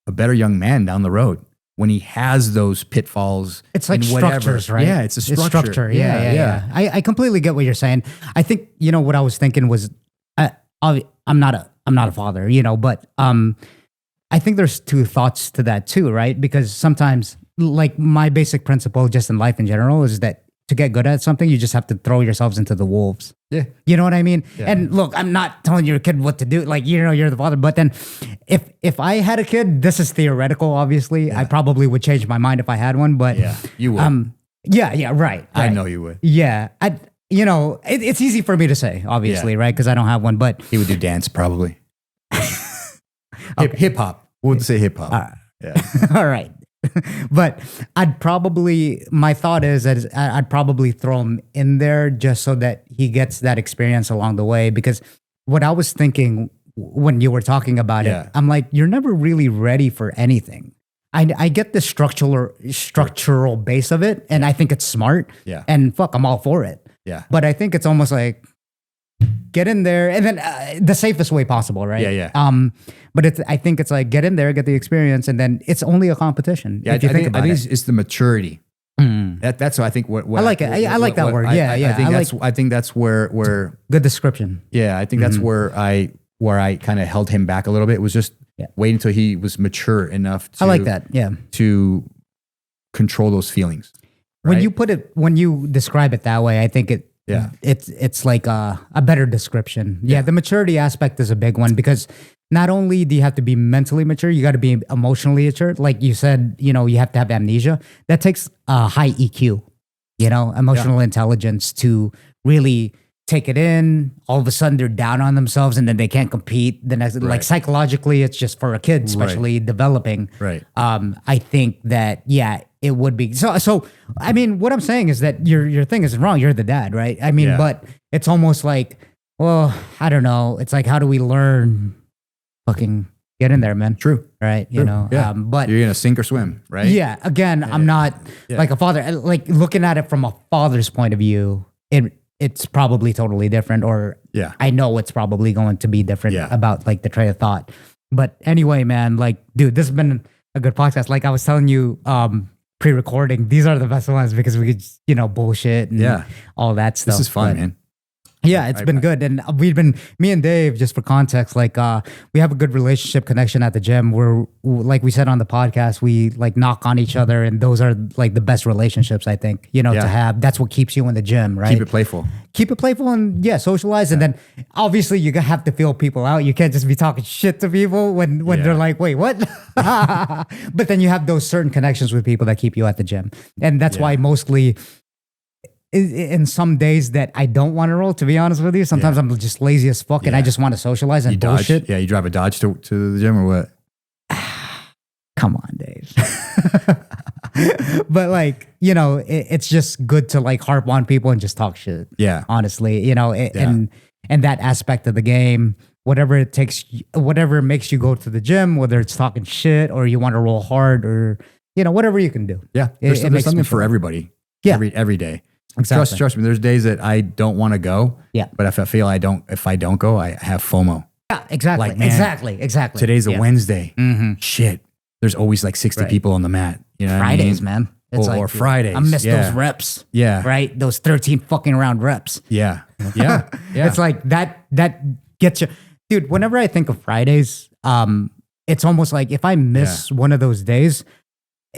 young man down the road when he has those pitfalls. It's like structures, right? Yeah, it's a structure. It's structure. Yeah. I completely get what you're saying. I think, you know, what I was thinking was, I'm not a father, you know, but I think there's two thoughts to that too, right? Because sometimes, like, my basic principle just in life in general is that to get good at something, you just have to throw yourselves into the wolves. Yeah. You know what I mean? Yeah. And look, I'm not telling your kid what to do. Like, you know, you're the father. But then if I had a kid, this is theoretical, obviously. I probably would change my mind if I had one. But yeah, you would. Right. I know you would. Yeah. You know, it's easy for me to say, obviously, right? Because I don't have one. But he would do dance probably. Hip hop. We'll say hip hop. Yeah. All right. But my thought is that I'd probably throw him in there just so that he gets that experience along the way. Because what I was thinking when you were talking about it, I'm like, you're never really ready for anything. I get the structural base of it, and I think it's smart. Yeah. And fuck, I'm all for it. Yeah. But I think it's almost like, get in there, and then the safest way possible, right? Yeah. But I think it's like, get in there, get the experience, and then it's only a competition. Yeah, if you think about it. It's the maturity. That's I think what I like it. I like that word. I think that's where good description. Yeah, I think that's where I kind of held him back a little bit. It was just wait until he was mature enough to, I like that. Yeah. To control those feelings. Right? When you describe it that way, I think it's like a better description. Yeah, the maturity aspect is a big one, because not only do you have to be mentally mature, you got to be emotionally mature. Like you said, you know, you have to have amnesia. That takes a high EQ, you know, emotional intelligence to really take it in. All of a sudden they're down on themselves and then they can't compete. Then like psychologically, it's just for a kid, especially developing. Right. I think that, it would be. So I mean, what I'm saying is that your thing isn't wrong. You're the dad, right? I mean, but it's almost like, well, I don't know. It's like, how do we learn fucking get in there, man. True. Right. You True. know, Yeah. but You're gonna sink or swim, right? yeah, again, I'm not like a father, like looking at it from a father's point of view, it's probably totally different, or Yeah. I know it's probably going to be different Yeah. about like the train of thought. But anyway, man, like, dude, this has been a good podcast. Like I was telling you, pre-recording, these are the best ones because we could, you know, bullshit and all that stuff. This is fun, But man. yeah, it's been good. And me and Dave, just for context, like we have a good relationship connection at the gym. Like we said on the podcast, we like knock on each other, and those are like the best relationships, I think, you know, to have. That's what keeps you in the gym, right? Keep it playful. Keep it playful and socialize. And then obviously you have to feel people out. You can't just be talking shit to people when they're like, wait, what? But then you have those certain connections with people that keep you at the gym. And that's why mostly in some days that I don't want to roll, to be honest with you, sometimes I'm just lazy as fuck and I just want to socialize and bullshit. Yeah, you drive a Dodge to the gym or what? Come on, Dave. But like, you know, it's just good to like harp on people and just talk shit. Yeah. Honestly, you know, and that aspect of the game, whatever it takes, whatever makes you go to the gym, whether it's talking shit or you want to roll hard or, you know, whatever you can do. Yeah. There's something for everybody. Yeah. Every day. Exactly. Trust me. There's days that I don't want to go. Yeah. But if I don't go, I have FOMO. Yeah, exactly. Like, man, exactly. Today's a Wednesday. Shit. There's always like 60 people on the mat. You know Fridays, what I mean? man. It's or Fridays. I miss those reps. Yeah. Right? Those 13 fucking round reps. Yeah. Yeah. It's like that gets you. Dude, whenever I think of Fridays, it's almost like if I miss one of those days,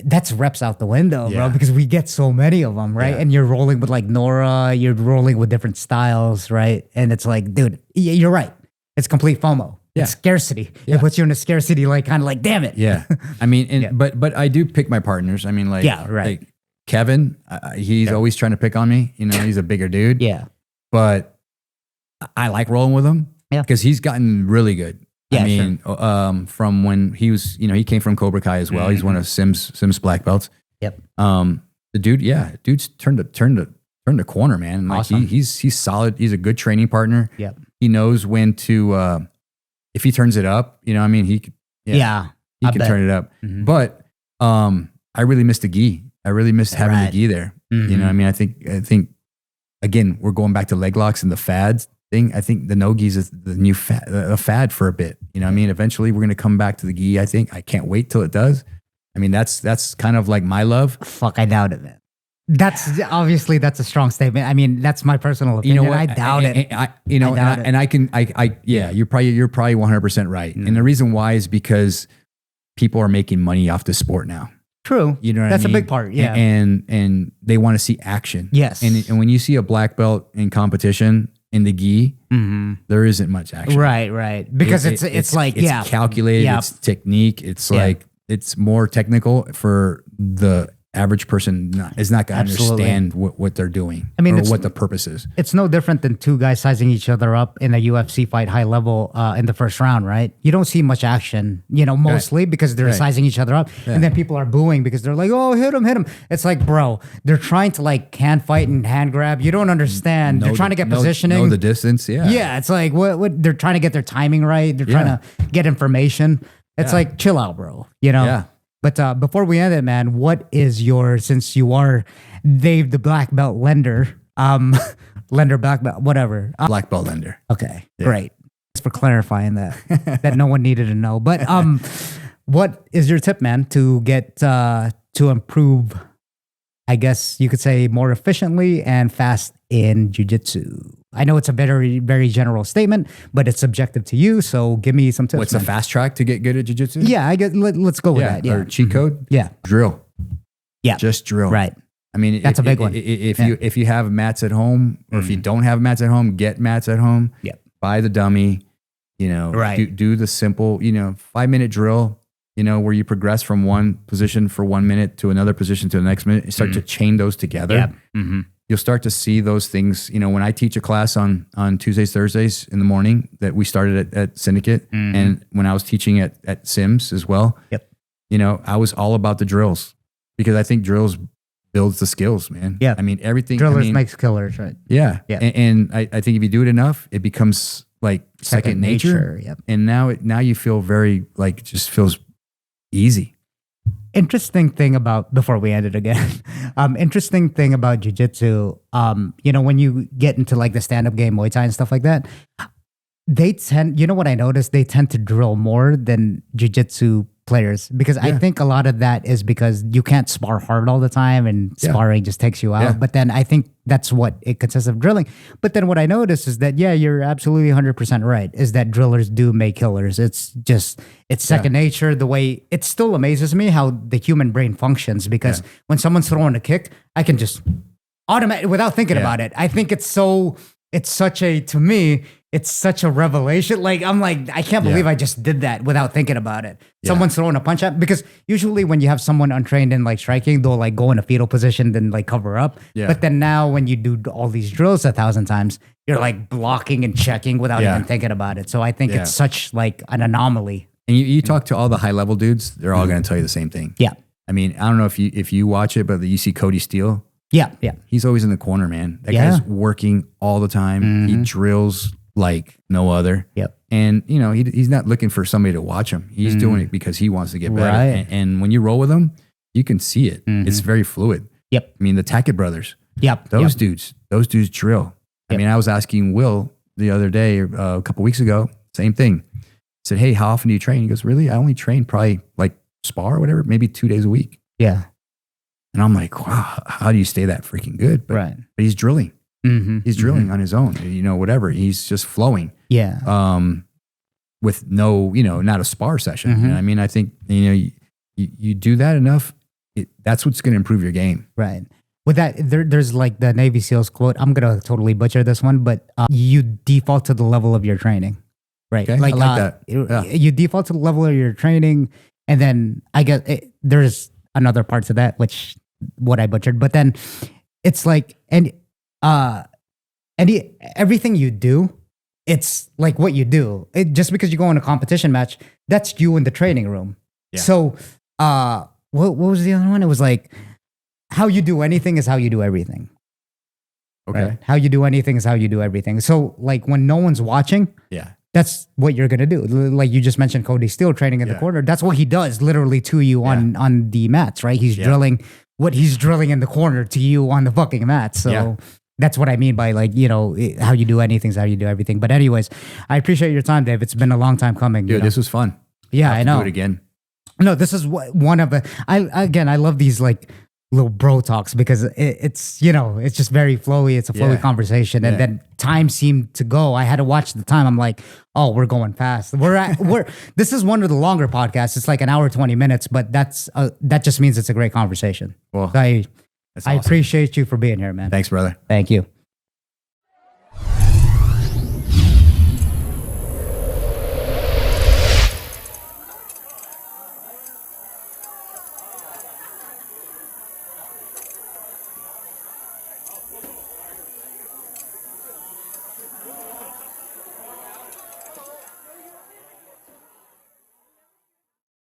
that's reps out the window, bro, because we get so many of them, right? And you're rolling with like Nora, you're rolling with different styles, right? And it's like, dude, you're right. It's complete FOMO. Yeah. It's scarcity. Yeah. It puts you in a scarcity, like kind of like, damn it. Yeah. I mean, but I do pick my partners. I mean, like, like Kevin, he's always trying to pick on me. You know, he's a bigger dude. Yeah. But I like rolling with him because he's gotten really good. Yeah, I mean, from when he was, you know, he came from Cobra Kai as well. He's one of Sims black belts. Yep. The dude's turned the corner, man. Like awesome. He's solid. He's a good training partner. Yep. He knows when to, if he turns it up, you know, I mean, he can turn it up. Mm-hmm. But I really missed the gi. I really missed having the gi there. Mm-hmm. You know, I mean, I think again, we're going back to leg locks and the fads thing. I think the no-gis is the new fad for a bit. You know what I mean? Eventually we're going to come back to the gi, I think. I can't wait till it does. I mean, that's kind of like my love. Fuck, I doubt it, man. That's obviously that's a strong statement. I mean, that's my personal opinion. You know what? I doubt it. You're probably 100% right. And the reason why is because people are making money off the sport now. True. You know what that's I mean? A big part. Yeah. And they want to see action. Yes. And when you see a black belt in competition in the gi, there isn't much action. Right. Because it's like calculated. It's technique. It's like it's more technical for the average person is not going to understand what they're doing. I mean, or what the purpose is. It's no different than two guys sizing each other up in a UFC fight high level in the first round, right? You don't see much action, you know, mostly because they're sizing each other up. Yeah. And then people are booing because they're like, oh, hit him. It's like, bro, they're trying to like hand fight and hand grab. You don't understand. They're trying to get positioning. Know the distance, Yeah, it's like, what they're trying to get their timing right. They're trying to get information. It's like, chill out, bro, you know? Yeah. But before we end it, man, what is since you are Dave the black belt lender, lender black belt, whatever. Black belt lender. Okay, great. Thanks for clarifying that no one needed to know. But what is your tip, man, to get to improve, I guess you could say, more efficiently and fast in jiu-jitsu? I know it's a very, very general statement, but it's subjective to you. So give me some tips. What's the fast track to get good at jiu-jitsu? Yeah, I get. Let's go with that. Yeah, or cheat code. Yeah, drill. Yeah, just drill. Right. I mean, that's a big one. If you have mats at home, or if you don't have mats at home, get mats at home. Yeah. Buy the dummy. You know. Right. Do the simple. 5-minute drill. You know, where you progress from one position for 1 minute to another position to the next minute. You start to chain those together. Yeah. Mm-hmm. You'll start to see those things. You know, when I teach a class on Tuesdays, Thursdays in the morning that we started at Syndicate, and when I was teaching at Sims as well, you know, I was all about the drills because I think drills builds the skills, man. Yeah. I mean, everything. Drillers makes killers, right? Yeah. And I think if you do it enough, it becomes like second nature. Yep. And now you feel very like, it just feels easy. Interesting thing about, before we end it again, interesting thing about jiu-jitsu, when you get into like the stand-up game, Muay Thai and stuff like that, they tend, what I noticed, they tend to drill more than jiu-jitsu players, because I think a lot of that is because you can't spar hard all the time, and sparring just takes you out. Yeah. But then I think that's what it consists of, drilling. But then what I noticed is that, you're absolutely 100% right, is that drillers do make killers. It's second nature. The way, it still amazes me how the human brain functions, because when someone's throwing a kick, I can just without thinking about it. I think to me, it's such a revelation. Like, I'm like, I can't believe I just did that without thinking about it. Someone's throwing a punch at, because usually when you have someone untrained in like striking, they'll like go in a fetal position, then like cover up. Yeah. But then now when you do all these drills 1,000 times, you're like blocking and checking without even thinking about it. So I think it's such like an anomaly. And you talk to all the high level dudes, they're all going to tell you the same thing. Yeah. I mean, I don't know if you watch it, but you see Cody Steele. Yeah. He's always in the corner, man. That guy's working all the time. He drills like no other. Yep. And he's not looking for somebody to watch him. He's doing it because he wants to get better. Right. And when you roll with him, you can see it. It's very fluid. Yep. I mean, the Tackett brothers. Yep. Those dudes drill. I mean, I was asking Will the other day, a couple weeks ago, same thing. I said, hey, how often do you train? He goes, really? I only train probably like spar or whatever, maybe 2 days a week. Yeah. And I'm like, wow, how do you stay that freaking good? But he's drilling. He's drilling on his own, whatever. He's just flowing. Yeah. With no, not a spar session. You know what I mean? I think, you do that enough, that's what's going to improve your game. Right. With that, there's like the Navy SEALs quote. I'm going to totally butcher this one, but you default to the level of your training. Right. Okay, Like, I like that. Yeah. You default to the level of your training. And then I guess there's another part to that, which what I butchered. But then it's like, everything you do, it's like what you do. Just because you go in a competition match, that's you in the training room. Yeah. So, what was the other one? It was like, how you do anything is how you do everything. Okay. Right? How you do anything is how you do everything. So, like, when no one's watching, that's what you're gonna do. Like you just mentioned, Cody Steele training in the corner. That's what he does, literally to you on the mats, right? He's drilling what he's drilling in the corner to you on the fucking mats. So. That's what I mean by like, how you do anything is how you do everything. But anyways, I appreciate your time, Dave. It's been a long time coming. Dude, this was fun. Yeah, I know. Do it again. No, this is one of the, I love these like little bro talks, because it's just very flowy. It's a flowy conversation. And then time seemed to go. I had to watch the time. I'm like, oh, we're going fast. This is one of the longer podcasts. It's like an hour, 20 minutes, but that just means it's a great conversation. Well, I awesome. appreciate you for being here, man. Thanks, brother. Thank you.